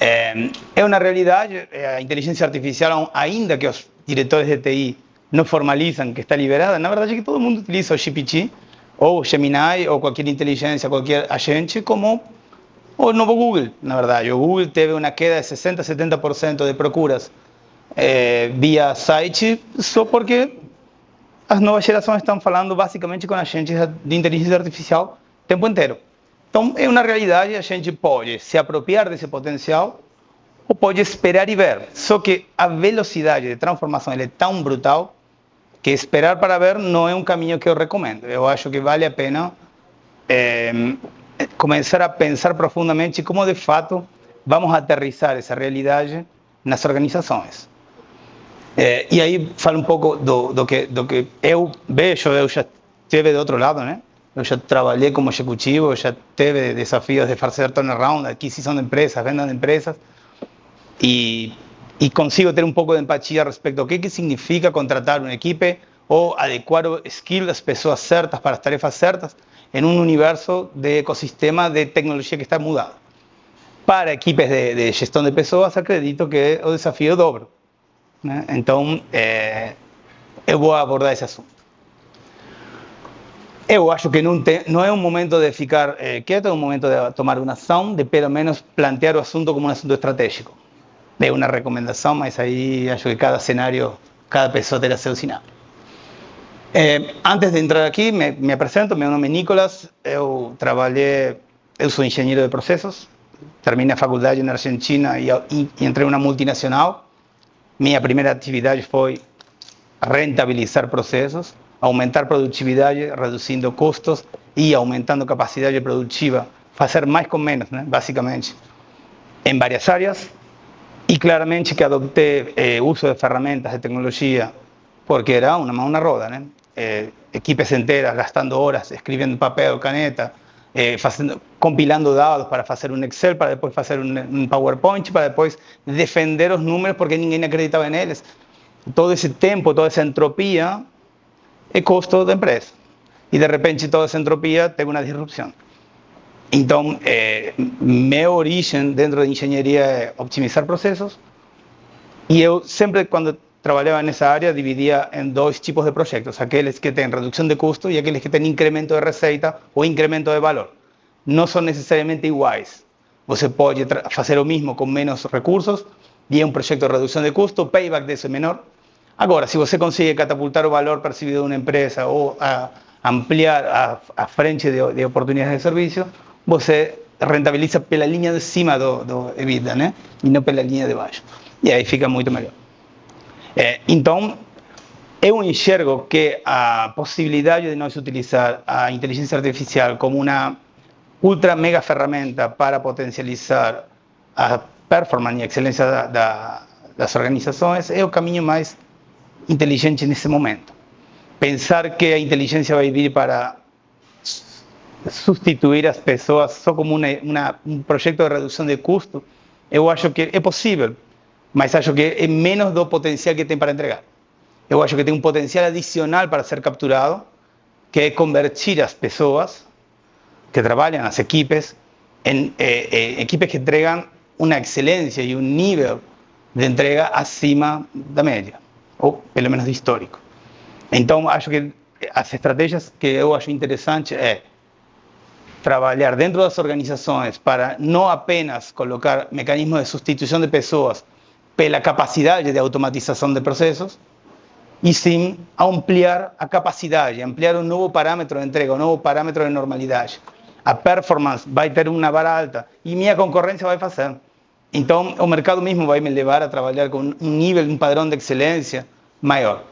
É uma realidade, a inteligência artificial, ainda que os diretores de TI não formalizam que está liberada, na verdade é que todo mundo utiliza o GPT, ou o Gemini, ou qualquer inteligência, qualquer agente, como o novo Google, na verdade. O Google teve uma queda de 60% a 70% de procuras via site, só porque as novas gerações estão falando basicamente com agentes de inteligência artificial o tempo inteiro. Então, é uma realidade, a gente pode se apropriar desse potencial ou pode esperar e ver. Só que a velocidade de transformação é tão brutal que esperar para ver não é um caminho que eu recomendo. Eu acho que vale a pena começar a pensar profundamente como, de fato, vamos aterrissar essa realidade nas organizações. E aí falo um pouco do que eu vejo, eu já estive do outro lado, né? Eu já trabalhei como executivo, eu já tive desafios de fazer turnaround, aquisição de empresas, venda de empresas, e consigo ter um pouco de empatia a respeito do que significa contratar uma equipe ou adequar o skill das pessoas certas para as tarefas certas em um universo de ecossistema de tecnologia que está mudado. Para equipes de gestão de pessoas, acredito que o desafio é dobro, né? Então, eu vou abordar esse assunto. Eu acho que não é um momento de ficar quieto, é um momento de tomar uma ação, de pelo menos plantear o assunto como um assunto estratégico. É uma recomendação, mas aí acho que cada cenário, cada pessoa terá seu sinal. Antes de entrar aqui, me apresento, meu nome é Nicolas, eu sou engenheiro de processos, terminei a faculdade na Argentina e entrei em uma multinacional. Minha primeira atividade foi rentabilizar processos, aumentar produtividade, reduzindo custos e aumentando capacidade produtiva, fazer mais com menos, né? Basicamente, em várias áreas. E claramente que adoptei uso de ferramentas de tecnologia, porque era uma mão na roda, né? Equipes enteras gastando horas escrevendo papel, caneta, compilando dados para fazer um Excel, para depois fazer um PowerPoint, para depois defender os números porque ninguém acreditava neles. Todo esse tempo, toda essa entropia é custo da empresa. E de repente toda essa entropia tem uma disrupção. Então, minha origem dentro da engenharia é optimizar processos. E eu sempre, quando trabalhava nessa área, dividia em dois tipos de projetos. Aqueles que têm redução de custo e aqueles que têm incremento de receita ou incremento de valor. Não são necessariamente iguais. Você pode fazer o mesmo com menos recursos e é um projeto de redução de custo, o payback disso é menor. Agora, se você consegue catapultar o valor percebido de uma empresa ou ampliar a frente de oportunidades de serviço, você rentabiliza pela linha de cima do EBITDA, né? E não pela linha de baixo. E aí fica muito melhor. Então, eu enxergo que a possibilidade de nós utilizar a inteligência artificial como uma ultra mega ferramenta para potencializar a performance e a excelência das organizações é o caminho mais inteligente nesse momento. Pensar que a inteligência vai vir para substituir as pessoas só como um projeto de redução de custo, eu acho que é possível, mas acho que é menos do potencial que tem para entregar. Eu acho que tem um potencial adicional para ser capturado, que é convertir as pessoas que trabalham, as equipes, em equipes que entregam uma excelência e um nível de entrega acima da média, ou pelo menos histórico. Então, acho que as estratégias que eu acho interessante é trabalhar dentro das organizações para não apenas colocar mecanismos de substituição de pessoas pela capacidade de automatização de processos, e sim ampliar a capacidade, ampliar um novo parâmetro de entrega, um novo parâmetro de normalidade. A performance vai ter uma vara alta e minha concorrência vai fazer. Então, o mercado mesmo vai me levar a trabalhar com um nível, um padrão de excelência maior.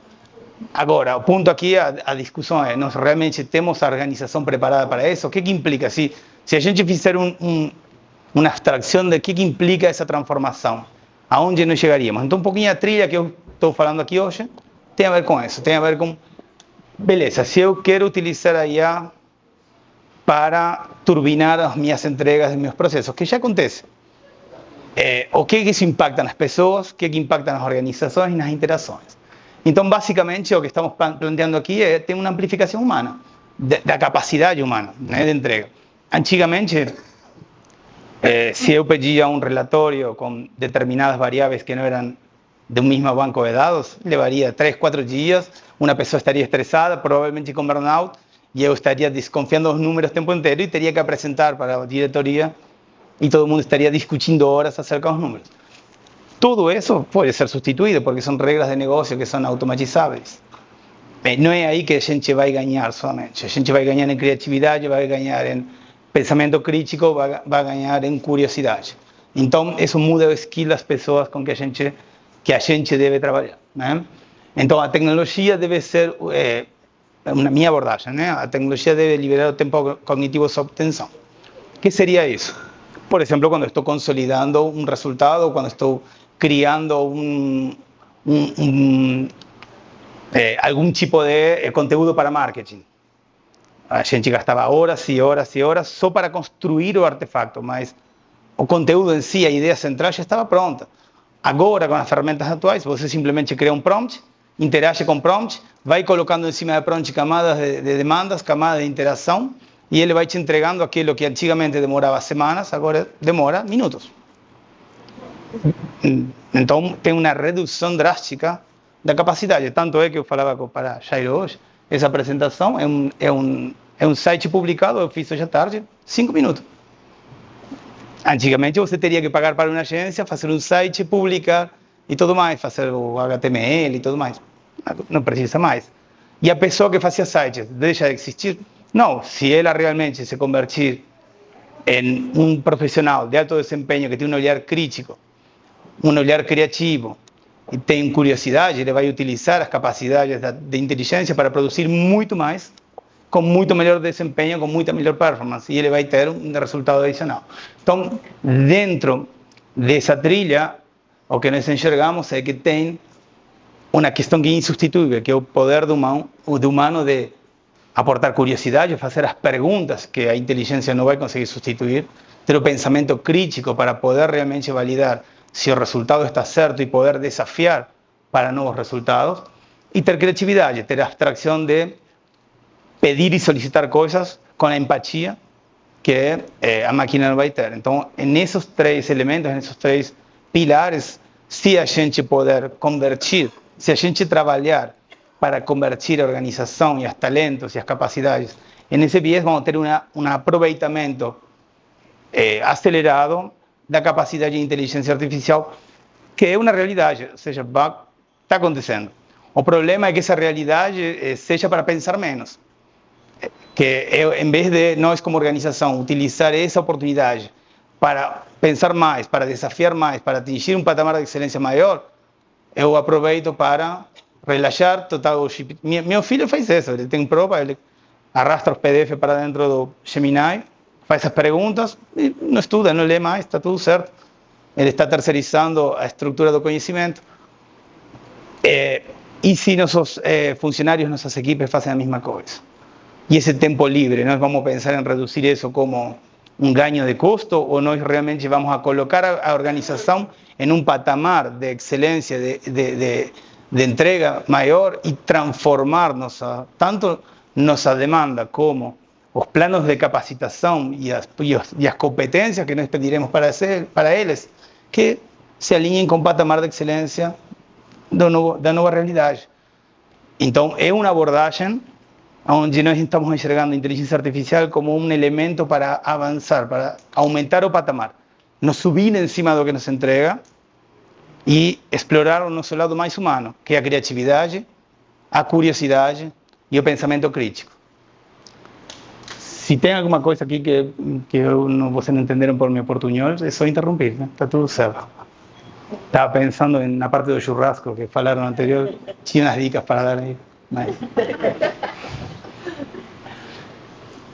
Agora, o ponto aqui, a discussão é, nós realmente temos a organização preparada para isso? O que implica? Se a gente fizer uma abstração de que implica essa transformação, aonde nós chegaríamos? Então, um pouquinho a trilha que eu estou falando aqui hoje tem a ver com isso, tem a ver com, beleza, se eu quero utilizar a IA para turbinar as minhas entregas dos meus processos, que já acontece. O que isso impacta nas pessoas, o que impacta nas organizações e nas interações. Então, basicamente, o que estamos planteando aqui é ter uma amplificação humana, da capacidade humana, né, de entrega. Antigamente, se eu pedia um relatório com determinadas variáveis que não eram de un mismo banco de dados, levaria 3, 4 dias, uma pessoa estaria estressada, provavelmente com burnout, e eu estaria desconfiando dos números o tempo inteiro e teria que apresentar para a diretoria e todo mundo estaria discutindo horas acerca dos números. Tudo isso pode ser substituído porque são regras de negócio que são automatizáveis. Não é aí que a gente vai ganhar somente. A gente vai ganhar em criatividade, vai ganhar em pensamento crítico, vai ganhar em curiosidade. Então, isso muda o skill das pessoas com que a gente deve trabalhar, né? Então, a tecnologia deve ser, na minha abordagem, né? A tecnologia deve liberar o tempo cognitivo sob tensão. O que seria isso? Por exemplo, quando estou consolidando um resultado, quando estou criando algum tipo de conteúdo para marketing. A gente gastava horas e horas e horas só para construir o artefacto, mas o conteúdo em si, a ideia central já estava pronta. Agora, com as ferramentas atuais, você simplesmente cria um prompt, interage com o prompt, vai colocando em cima do prompt camadas de demandas, camadas de interação, e ele vai te entregando aquilo que antigamente demorava semanas, agora demora minutos. Então, tem uma redução drástica da capacidade. Tanto é que eu falava para Jairo hoje, essa apresentação é um site publicado, eu fiz hoje à tarde, 5 minutos. Antigamente você teria que pagar para uma agência, fazer um site, publicar e tudo mais, fazer o HTML e tudo mais. Não precisa mais. E a pessoa que fazia sites deixa de existir? Não, se ela realmente se convertir em um profissional de alto desempenho que tem um olhar crítico, um olhar criativo e tem curiosidade, ele vai utilizar as capacidades de inteligência para produzir muito mais, com muito melhor desempenho, com muita melhor performance, e ele vai ter um resultado adicional. Então, dentro dessa trilha, o que nós enxergamos é que tem uma questão que é insubstituível, que é o poder do humano de aportar curiosidade, fazer as perguntas que a inteligência não vai conseguir substituir, ter o pensamento crítico para poder realmente validar se o resultado está certo e poder desafiar para novos resultados, e ter criatividade, ter a abstracção de pedir e solicitar coisas com a empatia que a máquina não vai ter. Então, nesses 3 elementos, nesses 3 pilares, se a gente puder convertir, se a gente trabalhar para convertir a organização e os talentos e as capacidades nesse viés, vamos ter um aproveitamento acelerado da capacidade de inteligência artificial, que é uma realidade, ou seja, está acontecendo. O problema é que essa realidade seja para pensar menos. Que em vez de nós, como organização, utilizar essa oportunidade para pensar mais, para desafiar mais, para atingir um patamar de excelência maior, eu aproveito para relaxar total. Meu filho faz isso, ele tem prova, ele arrasta os PDF para dentro do Gemini, faz as perguntas e não estuda, não lê mais, está tudo certo. Ele está terceirizando a estrutura do conhecimento. E se nossos funcionários, nossas equipes fazem a mesma coisa? E esse tempo livre, nós vamos pensar em reduzir isso como um ganho de custo ou nós realmente vamos a colocar a organização em um patamar de excelência, de entrega maior e transformar tanto nossa demanda como os planos de capacitação e as competências que nós pediremos para eles, que se alinhem com o patamar de excelência da nova realidade. Então, é uma abordagem onde nós estamos enxergando a inteligência artificial como um elemento para avançar, para aumentar o patamar, nos subir em cima do que nos entrega e explorar o nosso lado mais humano, que é a criatividade, a curiosidade e o pensamento crítico. Se tem alguma coisa aqui que vocês não entenderam por meu portunhol, é só interromper, né? Está tudo certo. Estava pensando na parte do churrasco que falaram anterior, tinha umas dicas para dar aí. Mas...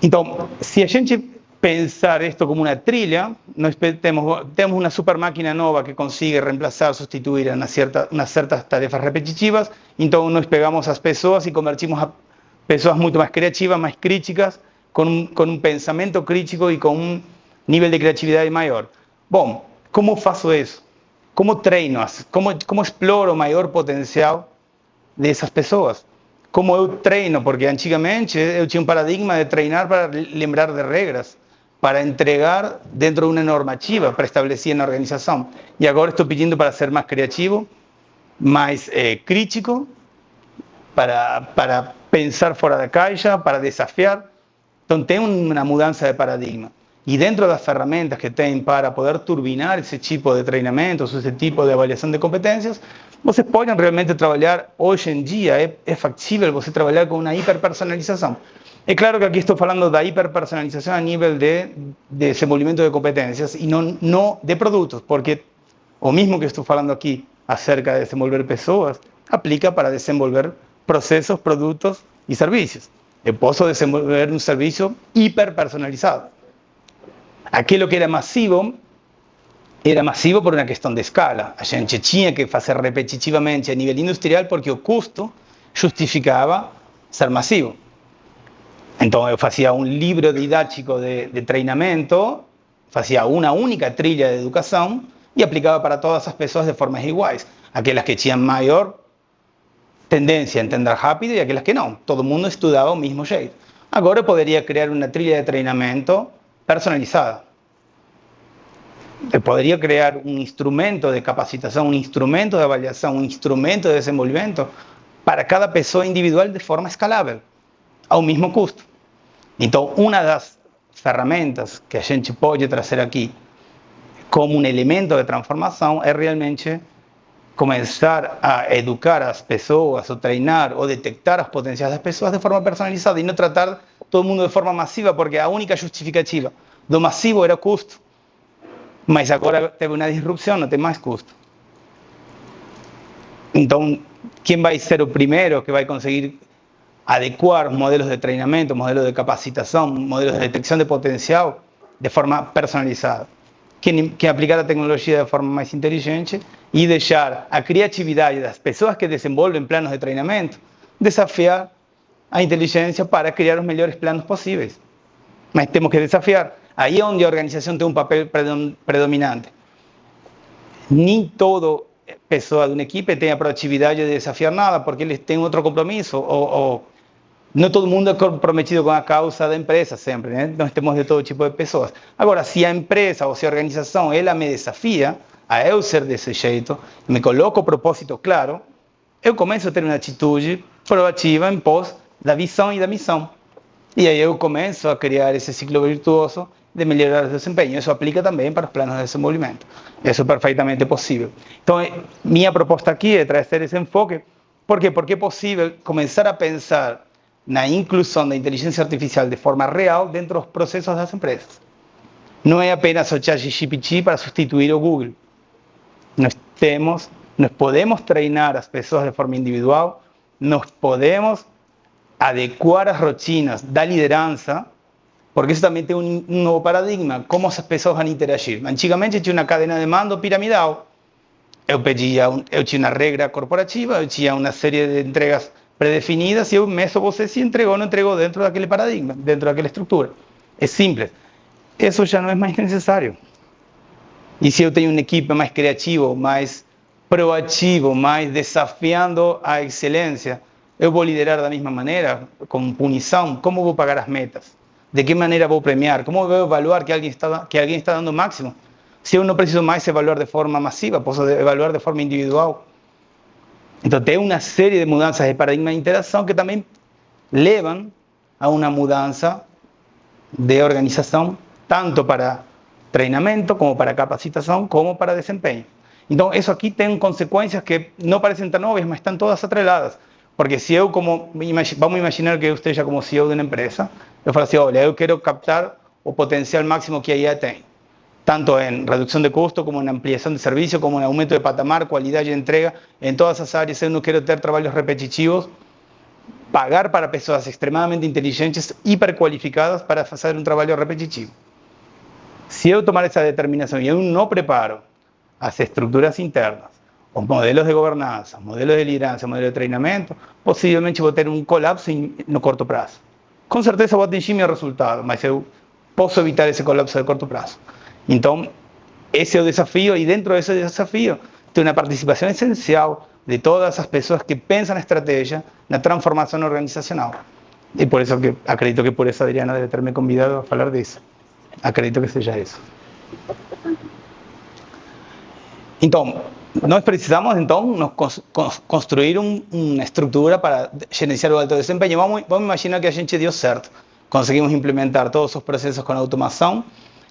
Então, se a gente pensar isto como uma trilha, nós temos uma super máquina nova que consegue reemplazar, substituir umas certas tarefas repetitivas, então nós pegamos as pessoas e convertimos a pessoas muito mais criativas, mais críticas, com um pensamento crítico e com um nível de criatividade maior. Bom, como faço isso? Como treino? Como exploro o maior potencial dessas pessoas? Como eu treino? Porque antigamente eu tinha um paradigma de treinar para lembrar de regras, para entregar dentro de uma normativa pré-estabelecida na organização. E agora estou pedindo para ser mais criativo, mais crítico, para pensar fora da caixa, para desafiar. Então tem uma mudança de paradigma. E dentro das ferramentas que tem para poder turbinar esse tipo de treinamentos, esse tipo de avaliação de competências, vocês podem realmente trabalhar, hoje em dia é factível você trabalhar com uma hiperpersonalização. É claro que aqui estou falando da hiperpersonalização a nível de desenvolvimento de competências e não de produtos, porque o mesmo que estou falando aqui acerca de desenvolver pessoas, aplica para desenvolver processos, produtos e serviços. Eu posso desenvolver um serviço hiperpersonalizado. Aquilo que era massivo por uma questão de escala. A gente tinha que fazer repetitivamente a nível industrial porque o custo justificava ser massivo. Então eu fazia um livro didático de treinamento, fazia uma única trilha de educação e aplicava para todas as pessoas de formas iguais. Aquelas que tinham maior tendência a entender rápido e aquelas que não. Todo mundo estudava do mesmo jeito. Agora eu poderia criar uma trilha de treinamento personalizada. Eu poderia criar um instrumento de capacitação, um instrumento de avaliação, um instrumento de desenvolvimento para cada pessoa individual de forma escalável, ao mesmo custo. Então, uma das ferramentas que a gente pode trazer aqui como um elemento de transformação é realmente começar a educar as pessoas, ou treinar, ou detectar as potenciais das pessoas de forma personalizada e não tratar todo mundo de forma massiva, porque a única justificativa do massivo era o custo. Mas agora teve uma disrupção, não tem mais custo. Então, quem vai ser o primeiro que vai conseguir adequar os modelos de treinamento, modelos de capacitação, modelos de detecção de potencial de forma personalizada? Quem aplicar a tecnologia de forma mais inteligente e deixar a criatividade das pessoas que desenvolvem planos de treinamento desafiar a inteligência para criar os melhores planos possíveis. Mas temos que desafiar. Aí é onde a organização tem um papel predominante. Nem toda pessoa de uma equipe tem a proatividade de desafiar nada, porque eles têm outro compromisso, ou não todo mundo é comprometido com a causa da empresa sempre, né? Nós temos de todo tipo de pessoas. Agora, se a empresa ou se a organização, ela me desafia a eu ser desse jeito, me coloco o propósito claro, eu começo a ter uma atitude proativa em pós da visão e da missão. E aí eu começo a criar esse ciclo virtuoso de melhorar o desempenho. Isso aplica também para os planos de desenvolvimento. Isso é perfeitamente possível. Então, minha proposta aqui é trazer esse enfoque, Por quê? Porque é possível começar a pensar na inclusão da inteligência artificial de forma real dentro dos processos das empresas. Não é apenas o ChatGPT para substituir o Google. Nós podemos treinar as pessoas de forma individual, nós podemos adequar as rotinas da liderança, porque isso também tem um novo paradigma, como as pessoas vão interagir. Antigamente tinha uma cadena de mando piramidal. Eu tinha uma regra corporativa, eu tinha uma série de entregas predefinidas e eu meço você se entregou ou não entregou dentro daquele paradigma, dentro daquela estrutura. É simples. Isso já não é mais necessário. E se eu tenho uma equipe mais criativa, mais proativo, mais desafiando a excelência, eu vou liderar da mesma maneira, com punição. Como vou pagar as metas? De que maneira vou premiar? Como vou evaluar que alguém está dando o máximo? Se eu não preciso mais evaluar de forma massiva, posso evaluar de forma individual. Então tem uma série de mudanças de paradigma de interação que também levam a uma mudança de organização, tanto para treinamento, como para capacitação, como para desempenho. Então isso aqui tem consequências que não parecem tão óbvias, mas estão todas atreladas. Porque se eu, vamos imaginar que eu esteja como CEO de uma empresa, eu falo assim, olha, eu quero captar o potencial máximo que a IA tem, tanto em redução de custo, como em ampliação de serviço, como em aumento de patamar, qualidade de entrega, em todas as áreas. Eu não quero ter trabalhos repetitivos, pagar para pessoas extremadamente inteligentes, hiperqualificadas para fazer um trabalho repetitivo. Se eu tomar essa determinação e eu não preparo as estruturas internas, os modelos de governança, modelos de liderança, modelos de treinamento, possivelmente vou ter um colapso no curto prazo. Com certeza vou atingir meu resultado, mas eu posso evitar esse colapso de curto prazo. Então, esse é o desafio, e dentro desse desafio tem uma participação essencial de todas as pessoas que pensam na estratégia, na transformação organizacional. E por isso que acredito que por isso a Adriana deve ter me convidado a falar disso. Acredito que seja isso. Então, nós precisamos, então, construir uma estrutura para gerenciar o alto desempenho. Vamos imaginar que a gente deu certo. Conseguimos implementar todos os processos com automação,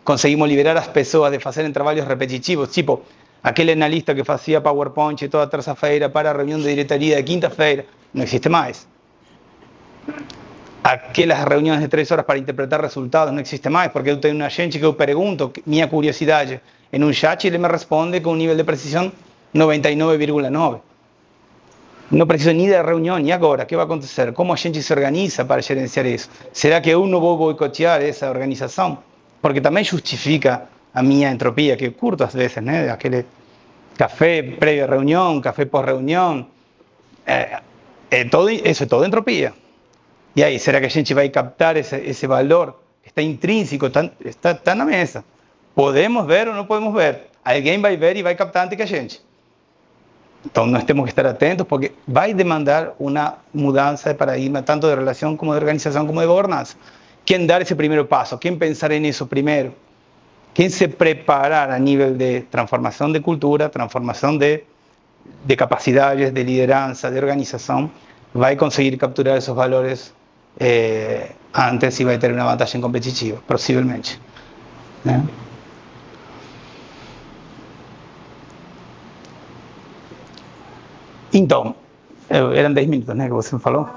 conseguimos liberar as pessoas de fazerem trabalhos repetitivos, tipo aquele analista que fazia PowerPoint toda terça-feira para a reunião de diretoria de quinta-feira, não existe mais. Aquelas reuniões de 3 horas para interpretar resultados não existe mais, porque eu tenho um agente que eu pergunto minha curiosidade em um chat e ele me responde com um nível de precisão 99,9. Não preciso nem da reunião, e agora? O que vai acontecer? Como a gente se organiza para gerenciar isso? Será que eu não vou boicotear essa organização? Porque também justifica a minha entropia, que eu curto às vezes, né? Aquele café prévio à reunião, café pós-reunião. Isso é toda entropia. E aí, será que a gente vai captar esse valor? Está intrínseco, está na mesa. Podemos ver ou não podemos ver? Alguém vai ver e vai captar antes que a gente. Então, nós temos que estar atentos, porque vai demandar uma mudança de paradigma, tanto de relação, como de organização, como de governança. Quem dar esse primeiro passo? Quem pensar nisso primeiro? Quem se preparar a nível de transformação de cultura, transformação de capacidades, de liderança, de organização, vai conseguir capturar esses valores antes e vai ter uma vantagem competitiva, possivelmente. Né? Então, eram 10 minutos, né, que você me falou?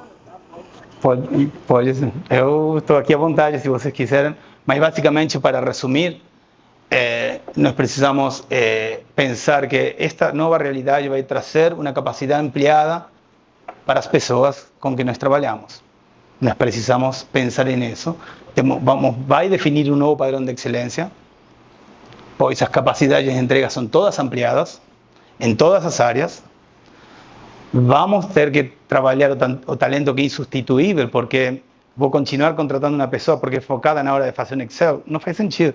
Pode sim. Eu estou aqui à vontade, se vocês quiserem, mas basicamente, para resumir, nós precisamos pensar que esta nova realidade vai trazer uma capacidade ampliada para as pessoas com que nós trabalhamos. Nós precisamos pensar nisso. Vai definir um novo padrão de excelência, pois as capacidades de entrega são todas ampliadas, em todas as áreas. Vamos ter que trabalhar o talento que é insubstituível, porque vou continuar contratando uma pessoa porque é focada na hora de fazer um Excel. Não faz sentido.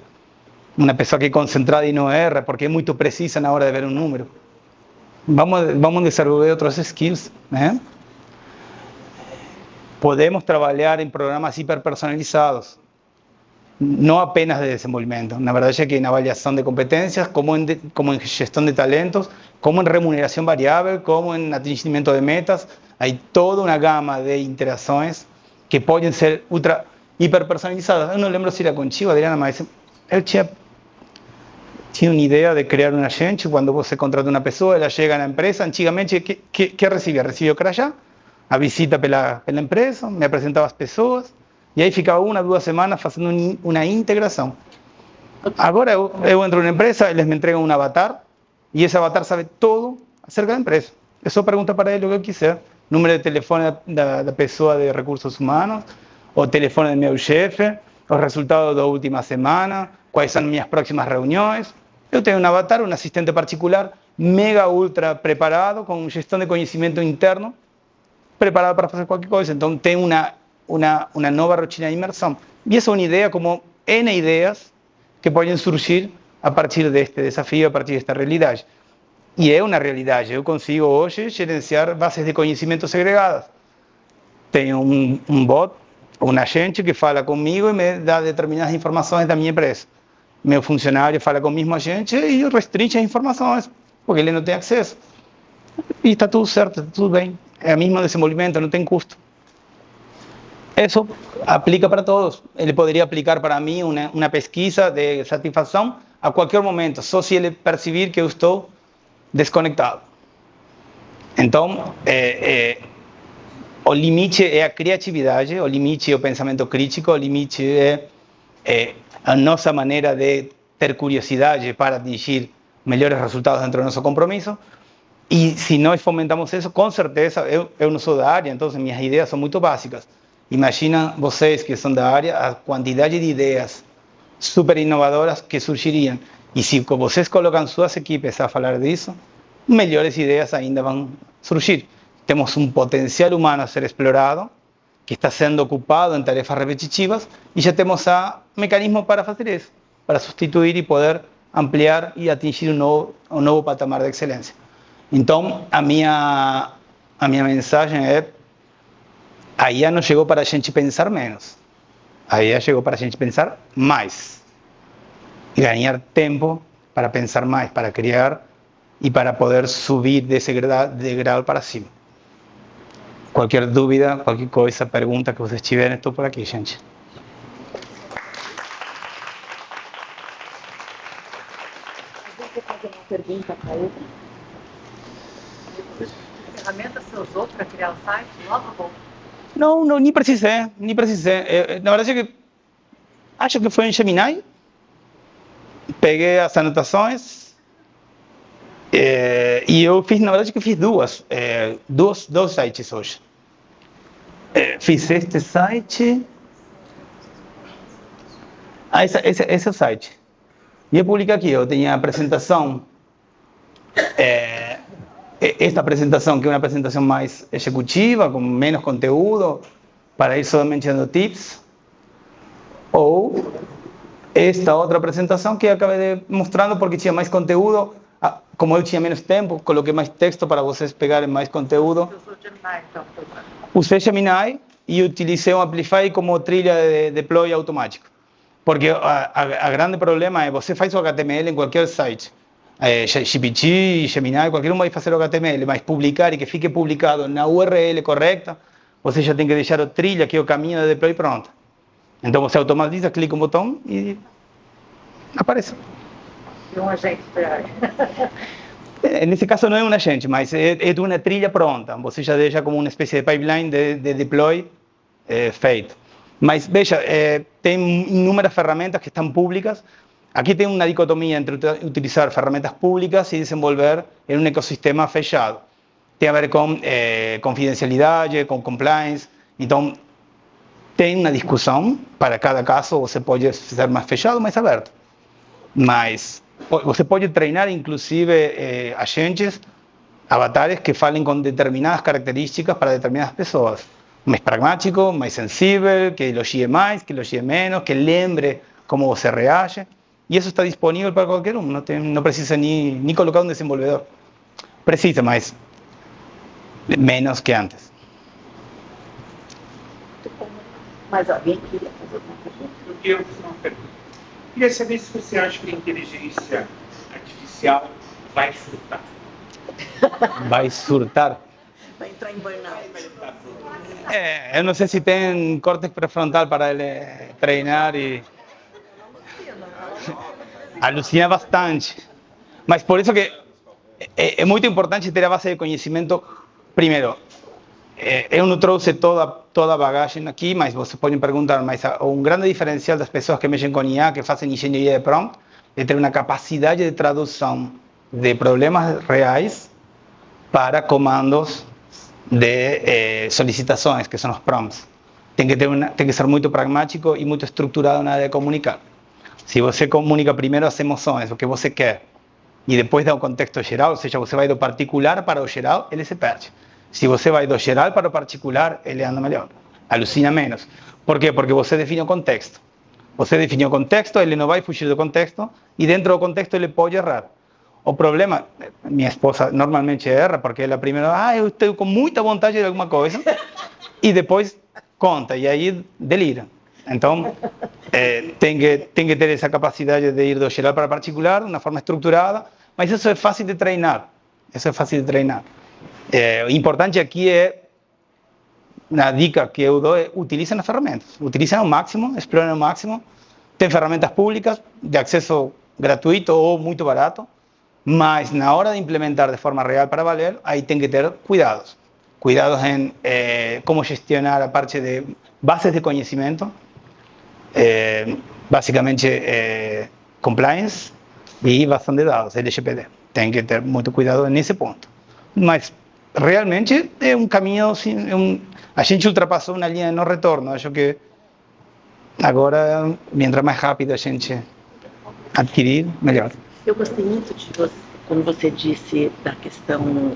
Uma pessoa que é concentrada e não erra, porque é muito precisa na hora de ver um número. Vamos desenvolver outros skills, né? Podemos trabalhar em programas hiperpersonalizados, não apenas de desenvolvimento. Na verdade é que em avaliação de competências, como em gestão de talentos, como em remuneração variável, como em atingimento de metas, há toda uma gama de interações que podem ser hiperpersonalizadas. Eu não lembro se era contigo, Adriana, mas eu tinha tinha uma ideia de criar um agente. Quando você contrata uma pessoa, ela chega na empresa. Antigamente, que recebia? Recebia o crachá, a visita pela empresa, me apresentava as pessoas, e aí ficava 1 a 2 semanas fazendo uma integração. Agora eu entro na empresa, eles me entregam um avatar, e esse avatar sabe tudo acerca da empresa. Eu só pergunto para ele o que eu quiser. Número de telefone da pessoa de recursos humanos, o telefone do meu chefe, os resultados da última semana, quais são minhas próximas reuniões. Eu tenho um avatar, um assistente particular, mega ultra preparado, com gestão de conhecimento interno, preparado para fazer qualquer coisa. Então tem uma nova rotina de imersão. E essa é uma ideia, como N ideias que podem surgir a partir deste desafio, a partir desta realidade. E é uma realidade. Eu consigo hoje gerenciar bases de conhecimento segregadas. Tenho um bot, um agente que fala comigo e me dá determinadas informações da minha empresa. Meu funcionário fala com o mesmo agente e restringe as informações, porque ele não tem acesso. E está tudo certo, está tudo bem. É o mesmo desenvolvimento, não tem custo. Isso aplica para todos. Ele poderia aplicar para mim uma pesquisa de satisfação a qualquer momento, só se ele perceber que eu estou desconectado. Então, o limite é a criatividade, o limite é o pensamento crítico, o limite é a nossa maneira de ter curiosidade para atingir melhores resultados dentro do nosso compromisso. E se nós fomentamos isso, com certeza, eu não sou da área, então minhas ideias são muito básicas. Imagina vocês que são da área, a quantidade de ideias super inovadoras que surgiriam. E se vocês colocam suas equipes a falar disso, melhores ideias ainda vão surgir. Temos um potencial humano a ser explorado, que está sendo ocupado em tarefas repetitivas, e já temos mecanismos para fazer isso, para substituir e poder ampliar e atingir um novo patamar de excelência. Então, a minha mensagem é: a IA não chegou para a gente pensar menos, a IA chegou para a gente pensar mais. E ganhar tempo para pensar mais, para criar e para poder subir desse degrau para cima. Qualquer dúvida, qualquer coisa, pergunta que vocês tiverem, estou por aqui, gente. Você fazer uma pergunta para ele? Que ferramenta você usou para criar o site? Lovable? Não, nem precisei. Na verdade, que acho que foi em Gemini. Peguei as anotações e eu fiz, na verdade, que fiz dois sites hoje. Fiz este site. Esse é o site. E eu publico aqui, eu tenho a apresentação. Esta apresentação, que é uma apresentação mais executiva, com menos conteúdo, para ir somente dando tips. Ou esta outra apresentação que eu acabei mostrando porque tinha mais conteúdo. Como eu tinha menos tempo, coloquei mais texto para vocês pegarem mais conteúdo. Usei Gemini e utilizei o Amplify como trilha de deploy automático. Porque a grande problema é você faz o HTML em qualquer site. GPT, Gemini, qualquer um vai fazer o HTML, mas publicar e que fique publicado na URL correta, você já tem que deixar a trilha, que é o caminho de deploy pronto. Então você automatiza, clica um botão e aparece. E um agente para... Nesse caso não é um agente, mas é de uma trilha pronta. Você já deixa como uma espécie de pipeline de deploy feito. Mas veja, tem inúmeras ferramentas que estão públicas. Aqui tem uma dicotomia entre utilizar ferramentas públicas e desenvolver em um ecossistema fechado. Tem a ver com confidencialidade, com compliance. Então, tem uma discussão. Para cada caso, você pode ser mais fechado, mais aberto. Mas você pode treinar, inclusive, agentes, avatares que falem com determinadas características para determinadas pessoas. Mais pragmático, mais sensível, que elogie mais, que elogie menos, que lembre como você reage. E isso está disponível para qualquer um. Não precisa nem colocar um desenvolvedor. Precisa, mas menos que antes. Mas alguém queria fazer uma pergunta? Eu queria fazer uma pergunta. Queria saber se você acha que a inteligência artificial vai surtar. Vai surtar? Vai entrar em burnout. Eu não sei se tem córtex pré-frontal para ele treinar e... alucina bastante. Mas por isso que é muito importante ter a base de conhecimento primeiro. Eu não trouxe toda a bagagem aqui, mas vocês podem perguntar, mas um grande diferencial das pessoas que mexem com IA, que fazem engenharia de prompt, é ter uma capacidade de tradução de problemas reais para comandos de solicitações, que são os prompts. Tem que ser muito pragmático e muito estruturado na hora de comunicar. Se você comunica primeiro as emoções, o que você quer, e depois dá um contexto geral, ou seja, você vai do particular para o geral, ele se perde. Se você vai do geral para o particular, ele anda melhor, alucina menos. Por quê? Porque você define o contexto. Você define o contexto, ele não vai fugir do contexto, e dentro do contexto ele pode errar. O problema, minha esposa normalmente erra, porque ela primeiro, eu estou com muita vontade de alguma coisa, e depois conta, e aí delira. Então, tem que ter essa capacidade de ir do geral para o particular, de uma forma estruturada, mas isso é fácil de treinar. O importante aqui é, na dica que eu dou, é utilizem as ferramentas. Utilizem ao máximo, explorem ao máximo. Tem ferramentas públicas de acesso gratuito ou muito barato, mas na hora de implementar de forma real para valer, aí tem que ter cuidados. Cuidados em como gestionar a parte de bases de conhecimento, basicamente compliance e invasão de dados, LGPD. Tem que ter muito cuidado nesse ponto. Mas realmente é um caminho, assim, a gente ultrapassou uma linha de não retorno. Acho que agora, mientras mais rápido a gente adquirir, melhor. Eu gostei muito de você, quando você disse da questão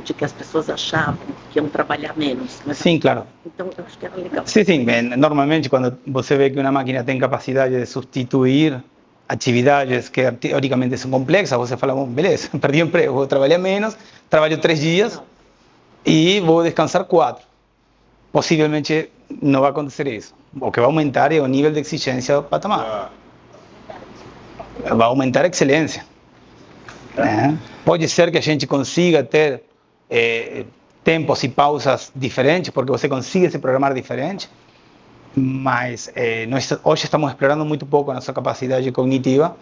de que as pessoas achavam que iam trabalhar menos. Mas sim, claro. Então, eu acho que era legal. Sim. Normalmente, quando você vê que uma máquina tem capacidade de substituir atividades que teoricamente são complexas, você fala, bom, beleza, perdi o emprego, vou trabalhar menos, trabalho 3 dias e vou descansar 4. Possivelmente não vai acontecer isso. O que vai aumentar é o nível de exigência do patamar. Vai aumentar a excelência. Pode ser que a gente consiga ter tempos e pausas diferentes, porque você consiga se programar diferente, mas nós hoje estamos explorando muito pouco a nossa capacidade cognitiva,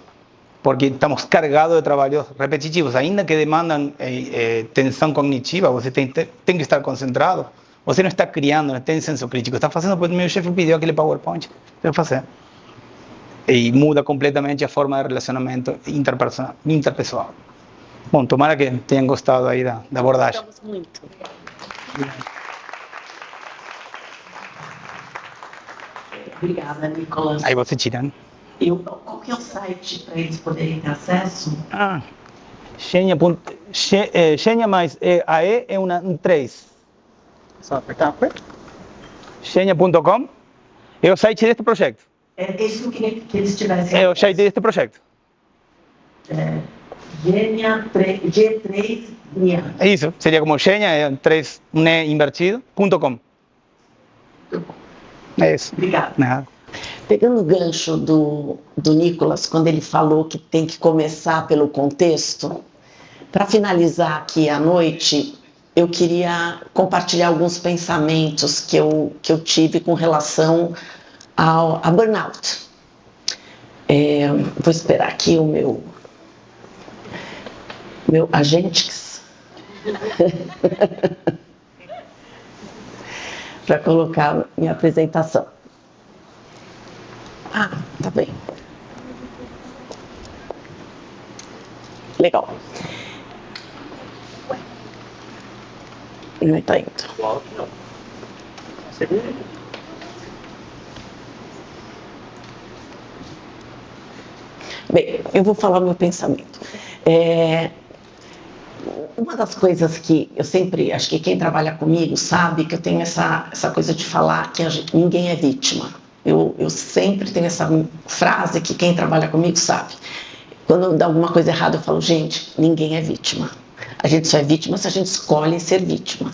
porque estamos carregados de trabalhos repetitivos, ainda que demandam tensão cognitiva, você tem que estar concentrado, você não está criando, não tem senso crítico, está fazendo porque o meu chefe pediu aquele PowerPoint, eu fazer. E muda completamente a forma de relacionamento interpessoal. Bom, tomara que tenham gostado aí da abordagem. Gostamos muito. Obrigada, Nicolas. Aí você tira, né? Qual que é o site para eles poderem ter acesso? Xenia mais a E é um 3. Só apertar. Xenia.com é o site deste projeto. É isso que eu queria que eles tivessem. É o site deste projeto. G3 Nia. É isso, seria como Xenia, é 3 né invertido.com. É isso. Obrigada. Nada. Pegando o gancho do Nicolas, quando ele falou que tem que começar pelo contexto, para finalizar aqui à noite, eu queria compartilhar alguns pensamentos que eu tive com relação a burnout. Vou esperar aqui o meu Agentix para colocar minha apresentação. Tá bem. Legal. Não está indo. Bem, eu vou falar meu pensamento. Uma das coisas que eu sempre, acho que quem trabalha comigo sabe que eu tenho essa coisa de falar que ninguém é vítima. Eu sempre tenho essa frase que quem trabalha comigo sabe. Quando dá alguma coisa errada, eu falo, gente, ninguém é vítima. A gente só é vítima se a gente escolhe ser vítima.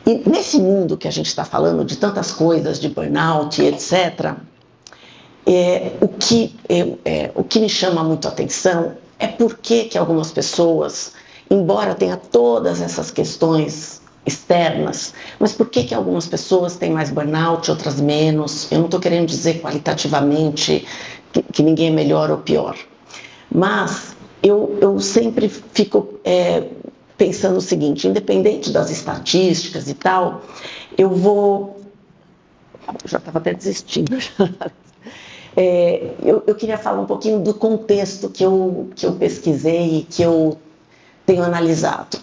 E nesse mundo que a gente está falando de tantas coisas, de burnout, etc., o que me chama muito a atenção é por que algumas pessoas, embora tenha todas essas questões externas, mas por que algumas pessoas têm mais burnout, outras menos? Eu não estou querendo dizer qualitativamente que ninguém é melhor ou pior, Mas eu sempre fico pensando o seguinte, independente das estatísticas e tal, eu já estava até desistindo. Eu queria falar um pouquinho do contexto que eu pesquisei e que eu tenho analisado.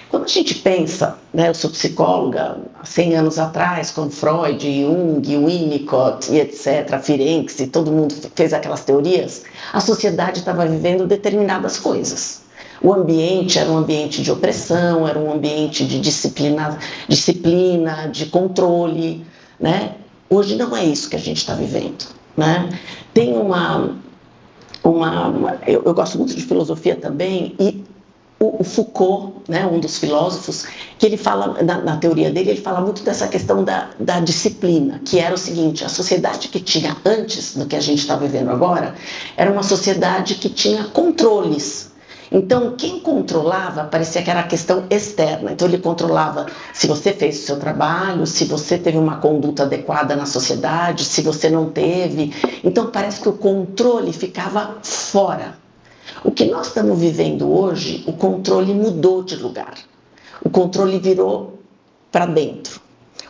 Quando a gente pensa, né, eu sou psicóloga há 100 anos atrás, com Freud, Jung, Winnicott e etc., Ferenczi, todo mundo fez aquelas teorias, a sociedade estava vivendo determinadas coisas. O ambiente era um ambiente de opressão, era um ambiente de disciplina, de controle, né? Hoje não é isso que a gente está vivendo, né? Tem eu gosto muito de filosofia também, e o Foucault, né, um dos filósofos, que ele fala, na teoria dele, ele fala muito dessa questão da disciplina, que era o seguinte, a sociedade que tinha antes do que a gente está vivendo agora, era uma sociedade que tinha controles. Então, quem controlava parecia que era a questão externa. Então, ele controlava se você fez o seu trabalho, se você teve uma conduta adequada na sociedade, se você não teve. Então, parece que o controle ficava fora. O que nós estamos vivendo hoje, o controle mudou de lugar. O controle virou para dentro.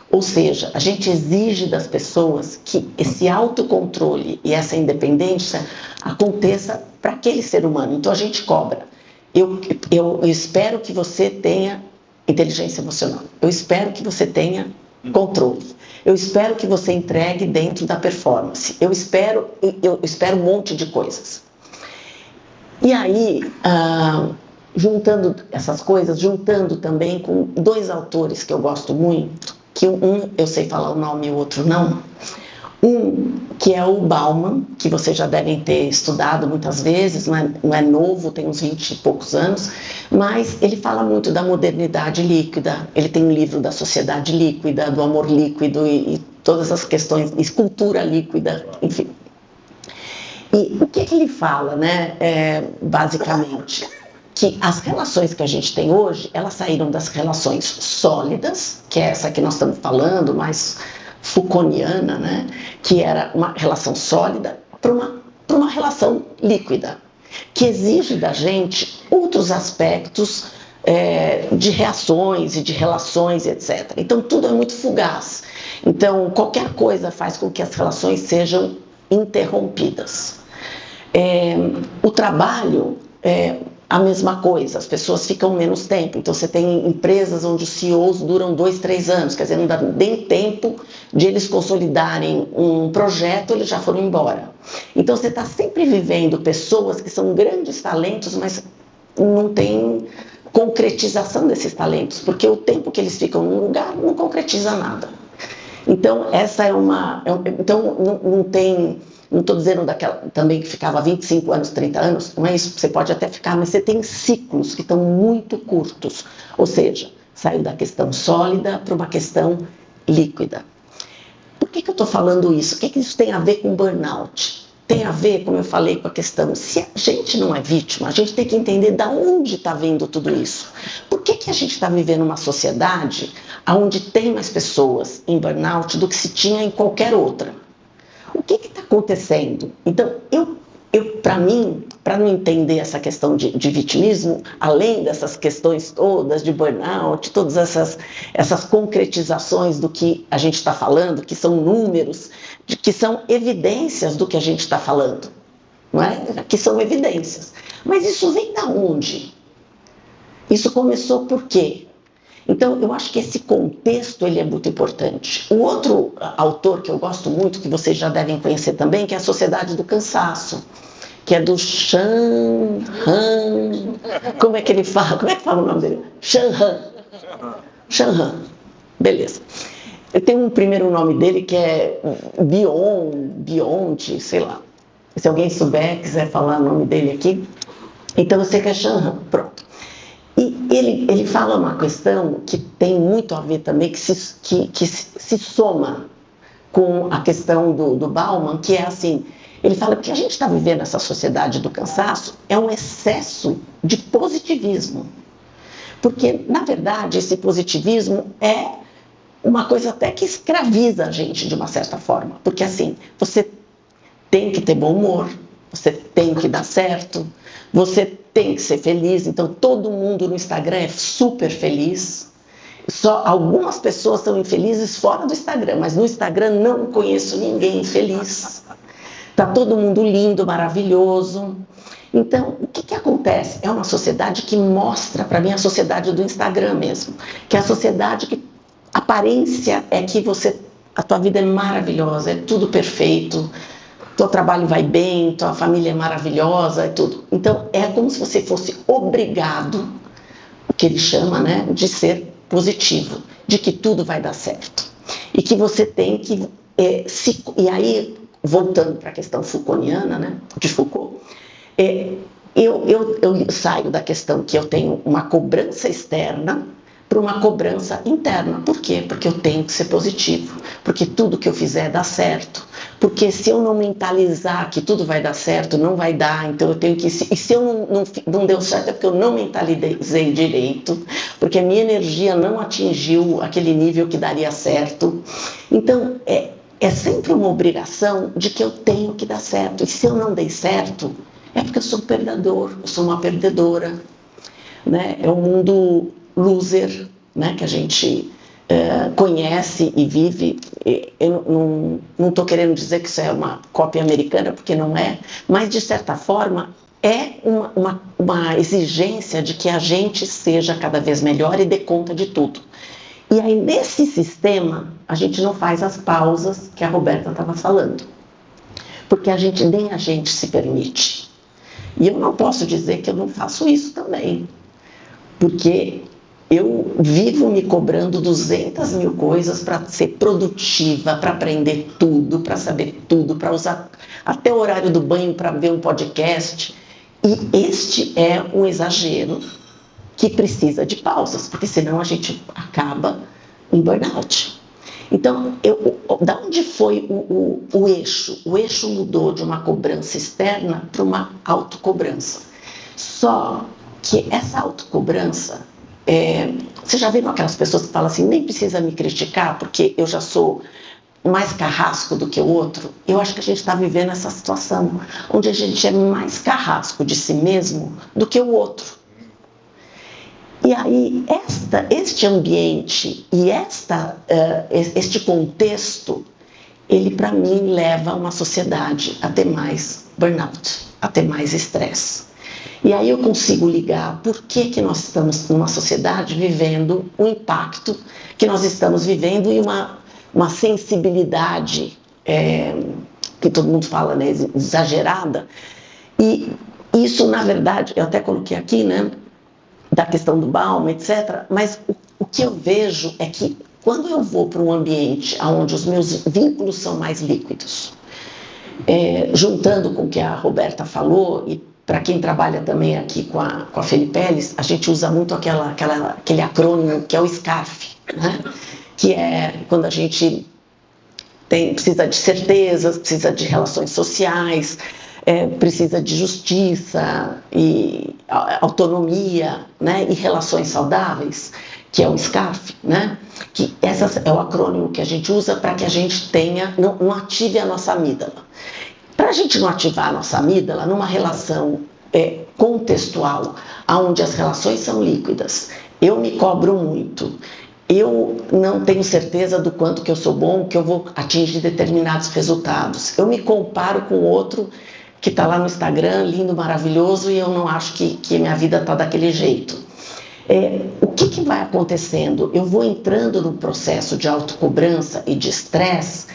Ou seja, a gente exige das pessoas que esse autocontrole e essa independência aconteça para aquele ser humano. Então a gente cobra. Eu espero que você tenha inteligência emocional. Eu espero que você tenha controle. Eu espero que você entregue dentro da performance. Eu espero um monte de coisas. E aí, juntando essas coisas, juntando também com dois autores que eu gosto muito, que um eu sei falar o nome e o outro não. Um que é o Bauman, que vocês já devem ter estudado muitas vezes, não é novo, tem uns 20 e poucos anos, mas ele fala muito da modernidade líquida, ele tem um livro da sociedade líquida, do amor líquido e todas as questões, escultura líquida, enfim. E o que ele fala, né, basicamente? Que as relações que a gente tem hoje, elas saíram das relações sólidas, que é essa que nós estamos falando, mais Foucaultiana, né, que era uma relação sólida, para uma relação líquida, que exige da gente outros aspectos de reações e de relações, etc. Então, tudo é muito fugaz. Então, qualquer coisa faz com que as relações sejam interrompidas. O trabalho a mesma coisa, as pessoas ficam menos tempo. Então você tem empresas onde os CEOs duram 2, 3 anos, quer dizer, não dá nem tempo de eles consolidarem um projeto, eles já foram embora. Então você está sempre vivendo pessoas que são grandes talentos, mas não tem concretização desses talentos, porque o tempo que eles ficam num lugar não concretiza nada. Então essa então não tem... Não estou dizendo daquela também que ficava 25 anos, 30 anos, não é isso, você pode até ficar, mas você tem ciclos que estão muito curtos. Ou seja, saiu da questão sólida para uma questão líquida. Por que eu estou falando isso? O que isso tem a ver com burnout? Tem a ver, como eu falei, com a questão, se a gente não é vítima, a gente tem que entender de onde está vindo tudo isso. Por que a gente está vivendo uma sociedade onde tem mais pessoas em burnout do que se tinha em qualquer outra? O que está acontecendo? Então, para mim, para não entender essa questão de vitimismo, além dessas questões todas de burnout, todas essas concretizações do que a gente está falando, que são números, que são evidências do que a gente está falando, não é? Que são evidências. Mas isso vem da onde? Isso começou por quê? Então, eu acho que esse contexto ele é muito importante. O outro autor que eu gosto muito, que vocês já devem conhecer também, que é a Sociedade do Cansaço, que é do Shan Han. Como é que ele fala? Como é que fala o nome dele? Shan Han. Shan Han. Beleza. Tem um primeiro nome dele que é Beyond, sei lá. Se alguém souber, quiser falar o nome dele aqui. Então, eu sei que é Shan Han. Pronto. E ele fala uma questão que tem muito a ver também, que se soma com a questão do Bauman, que é assim, ele fala que a gente está vivendo essa sociedade do cansaço, é um excesso de positivismo. Porque, na verdade, esse positivismo é uma coisa até que escraviza a gente de uma certa forma. Porque, assim, você tem que ter bom humor, você tem que dar certo, você tem que ser feliz. Então todo mundo no Instagram é super feliz. Só algumas pessoas são infelizes fora do Instagram, mas no Instagram não conheço ninguém infeliz. Tá todo mundo lindo, maravilhoso. Então, o que acontece? É uma sociedade que mostra para mim a sociedade do Instagram mesmo, que é a sociedade que a aparência é que a tua vida é maravilhosa, é tudo perfeito, teu trabalho vai bem, tua família é maravilhosa, é tudo. Então, é como se você fosse obrigado, o que ele chama, né, de ser positivo, de que tudo vai dar certo. E que você tem que e aí, voltando para a questão Foucaultiana, né, de Foucault, eu saio da questão que eu tenho uma cobrança externa para uma cobrança interna. Por quê? Porque eu tenho que ser positivo, porque tudo que eu fizer dá certo, porque se eu não mentalizar que tudo vai dar certo, não vai dar, então eu tenho que... E se eu não deu certo é porque eu não mentalizei direito, porque a minha energia não atingiu aquele nível que daria certo. Então, é sempre uma obrigação de que eu tenho que dar certo, e se eu não dei certo, é porque eu sou um perdedor, eu sou uma perdedora, né? É um mundo loser, né, que a gente conhece e vive. Eu não estou querendo dizer que isso é uma cópia americana, porque não é, mas de certa forma é uma exigência de que a gente seja cada vez melhor e dê conta de tudo. E aí nesse sistema a gente não faz as pausas que a Roberta estava falando, porque nem a gente se permite. E eu não posso dizer que eu não faço isso também, porque eu vivo me cobrando 200 mil coisas para ser produtiva, para aprender tudo, para saber tudo, para usar até o horário do banho para ver um podcast. E este é um exagero que precisa de pausas, porque senão a gente acaba em burnout. Então, da onde foi o eixo? O eixo mudou de uma cobrança externa para uma autocobrança. Só que essa autocobrança, vocês já viram aquelas pessoas que falam assim, nem precisa me criticar porque eu já sou mais carrasco do que o outro? Eu acho que a gente está vivendo essa situação, onde a gente é mais carrasco de si mesmo do que o outro. E aí, este ambiente e este contexto, ele para mim leva uma sociedade a ter mais burnout, a ter mais estresse. E aí eu consigo ligar por que nós estamos numa sociedade vivendo um impacto que nós estamos vivendo e uma sensibilidade, que todo mundo fala, né, exagerada. E isso, na verdade, eu até coloquei aqui, né, da questão do Baum, etc. Mas o que eu vejo é que quando eu vou para um ambiente onde os meus vínculos são mais líquidos, juntando com o que a Roberta falou, e para quem trabalha também aqui com a Felipelis, a gente usa muito aquele acrônimo que é o SCARF, né? Que é quando a gente precisa de certezas, precisa de relações sociais, precisa de justiça e autonomia, né, e relações saudáveis, que é o SCARF, né, que esse é o acrônimo que a gente usa para que a gente não ative a nossa amígdala. Para a gente não ativar a nossa amígdala numa relação contextual, onde as relações são líquidas, eu me cobro muito, eu não tenho certeza do quanto que eu sou bom, que eu vou atingir determinados resultados, eu me comparo com outro que está lá no Instagram, lindo, maravilhoso, e eu não acho que minha vida está daquele jeito. O que vai acontecendo? Eu vou entrando num processo de autocobrança e de estresse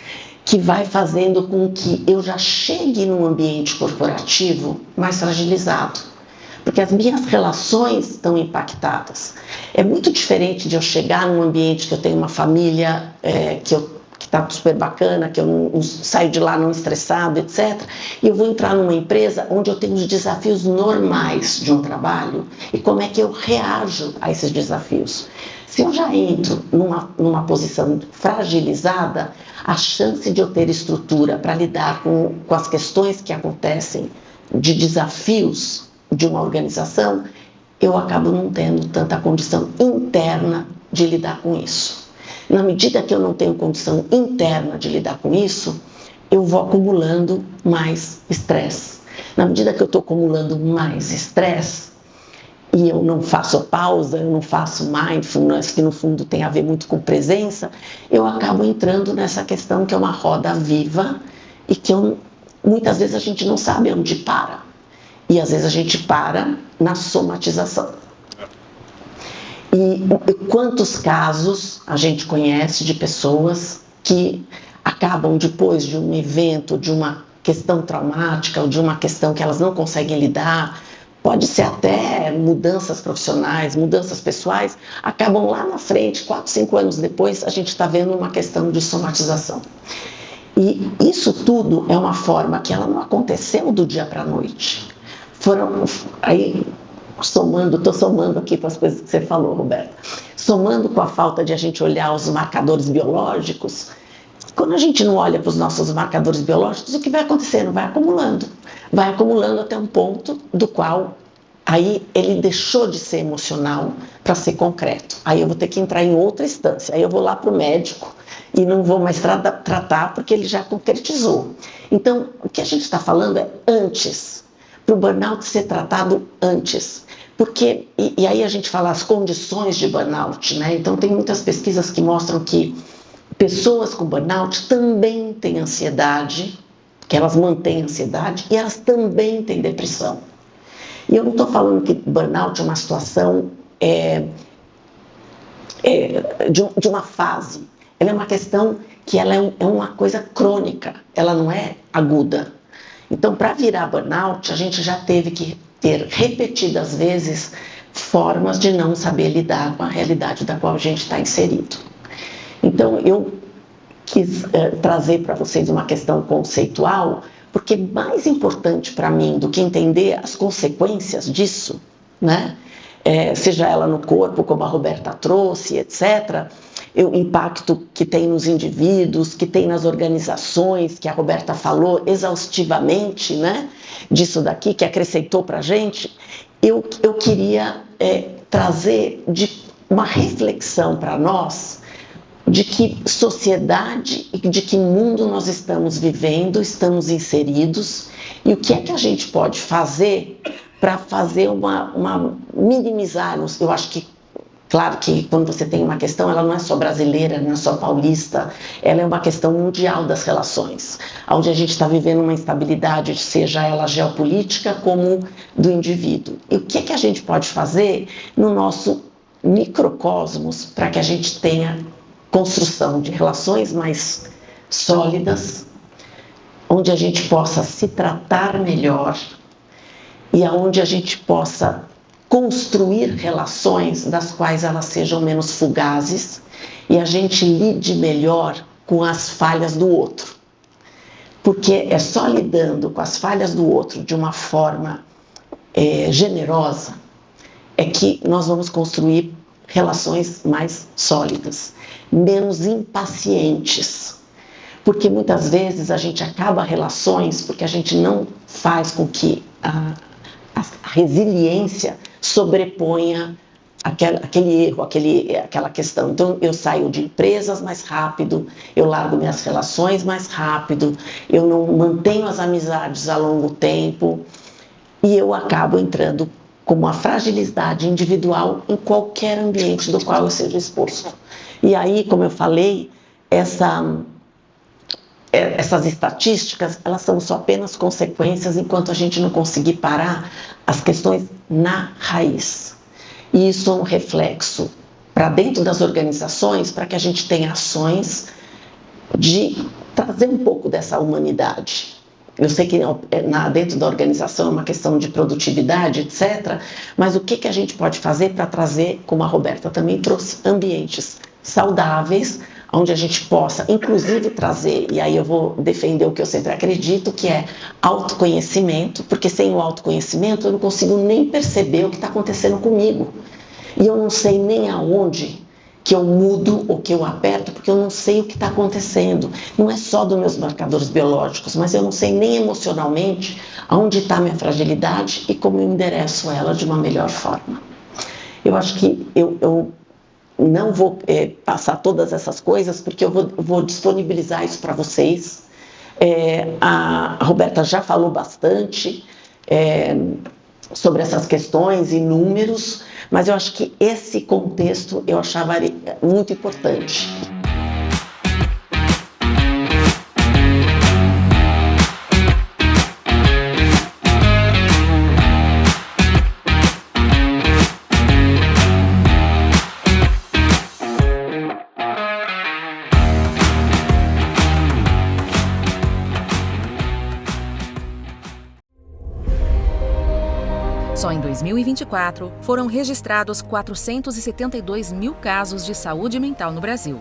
que vai fazendo com que eu já chegue num ambiente corporativo mais fragilizado, porque as minhas relações estão impactadas. É muito diferente de eu chegar num ambiente que eu tenho uma família que está super bacana, que eu não saio de lá não estressado, etc. E eu vou entrar numa empresa onde eu tenho os desafios normais de um trabalho e como é que eu reajo a esses desafios. Se eu já entro numa posição fragilizada, a chance de eu ter estrutura para lidar com as questões que acontecem de desafios de uma organização, eu acabo não tendo tanta condição interna de lidar com isso. Na medida que eu não tenho condição interna de lidar com isso, eu vou acumulando mais estresse. Na medida que eu estou acumulando mais estresse, e eu não faço pausa, eu não faço mindfulness, que no fundo tem a ver muito com presença, eu acabo entrando nessa questão que é uma roda viva e que muitas vezes a gente não sabe onde para. E às vezes a gente para na somatização. E quantos casos a gente conhece de pessoas que acabam depois de um evento, de uma questão traumática ou de uma questão que elas não conseguem lidar, pode ser até mudanças profissionais, mudanças pessoais, acabam lá na frente, 4, 5 anos depois, a gente está vendo uma questão de somatização. E isso tudo é uma forma que ela não aconteceu do dia para a noite. Estou somando aqui com as coisas que você falou, Roberta, somando com a falta de a gente olhar os marcadores biológicos. Quando a gente não olha para os nossos marcadores biológicos, o que vai acontecendo? Vai acumulando até um ponto do qual aí ele deixou de ser emocional para ser concreto. Aí eu vou ter que entrar em outra instância, aí eu vou lá para o médico e não vou mais tratar porque ele já concretizou. Então, o que a gente está falando é antes, para o burnout ser tratado antes. Porque, e aí a gente fala as condições de burnout, né? Então tem muitas pesquisas que mostram que pessoas com burnout também têm ansiedade, que elas mantêm ansiedade, e elas também têm depressão. E eu não estou falando que burnout é uma situação de uma fase. Ela é uma questão que ela é uma coisa crônica, ela não é aguda. Então, para virar burnout, a gente já teve que ter repetidas vezes formas de não saber lidar com a realidade da qual a gente está inserido. Então, eu quis trazer para vocês uma questão conceitual, porque mais importante para mim do que entender as consequências disso, né? Seja ela no corpo, como a Roberta trouxe, etc., o impacto que tem nos indivíduos, que tem nas organizações, que a Roberta falou exaustivamente, né? Disso daqui, que acrescentou para a gente, eu queria trazer uma reflexão para nós de que sociedade e de que mundo nós estamos vivendo, estamos inseridos, e o que é que a gente pode fazer para fazer minimizar. Eu acho que, claro que quando você tem uma questão, ela não é só brasileira, não é só paulista, ela é uma questão mundial das relações, onde a gente está vivendo uma instabilidade, seja ela geopolítica como do indivíduo. E o que é que a gente pode fazer no nosso microcosmos para que a gente tenha construção de relações mais sólidas, onde a gente possa se tratar melhor e aonde a gente possa construir relações das quais elas sejam menos fugazes e a gente lide melhor com as falhas do outro. Porque é só lidando com as falhas do outro de uma forma generosa é que nós vamos construir relações mais sólidas, menos impacientes. Porque muitas vezes a gente acaba relações porque a gente não faz com que a resiliência sobreponha aquele erro, aquela questão. Então eu saio de empresas mais rápido, eu largo minhas relações mais rápido, eu não mantenho as amizades a longo tempo e eu acabo entrando com uma fragilidade individual em qualquer ambiente do qual eu seja exposto. E aí, como eu falei, essas estatísticas, elas são só apenas consequências enquanto a gente não conseguir parar as questões na raiz. E isso é um reflexo para dentro das organizações, para que a gente tenha ações de trazer um pouco dessa humanidade. Eu sei que dentro da organização é uma questão de produtividade, etc., mas o que a gente pode fazer para trazer, como a Roberta também trouxe, ambientes saudáveis, onde a gente possa, inclusive, trazer, e aí eu vou defender o que eu sempre acredito, que é autoconhecimento, porque sem o autoconhecimento eu não consigo nem perceber o que está acontecendo comigo. E eu não sei nem aonde que eu mudo ou que eu aperto, porque eu não sei o que está acontecendo. Não é só dos meus marcadores biológicos, mas eu não sei nem emocionalmente aonde está a minha fragilidade e como eu endereço ela de uma melhor forma. Eu acho que eu não vou passar todas essas coisas, porque eu vou disponibilizar isso para vocês. A Roberta já falou bastante, sobre essas questões e números, mas eu acho que esse contexto eu achava muito importante. Só em 2024, foram registrados 472 mil casos de saúde mental no Brasil.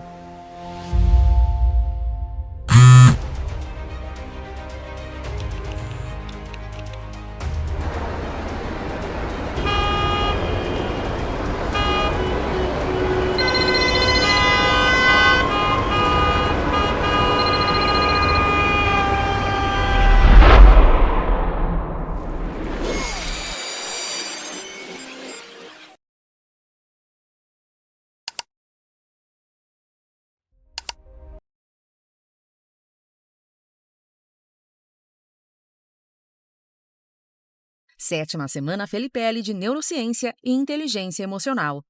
Sétima Semana Felipelli de Neurociência e Inteligência Emocional.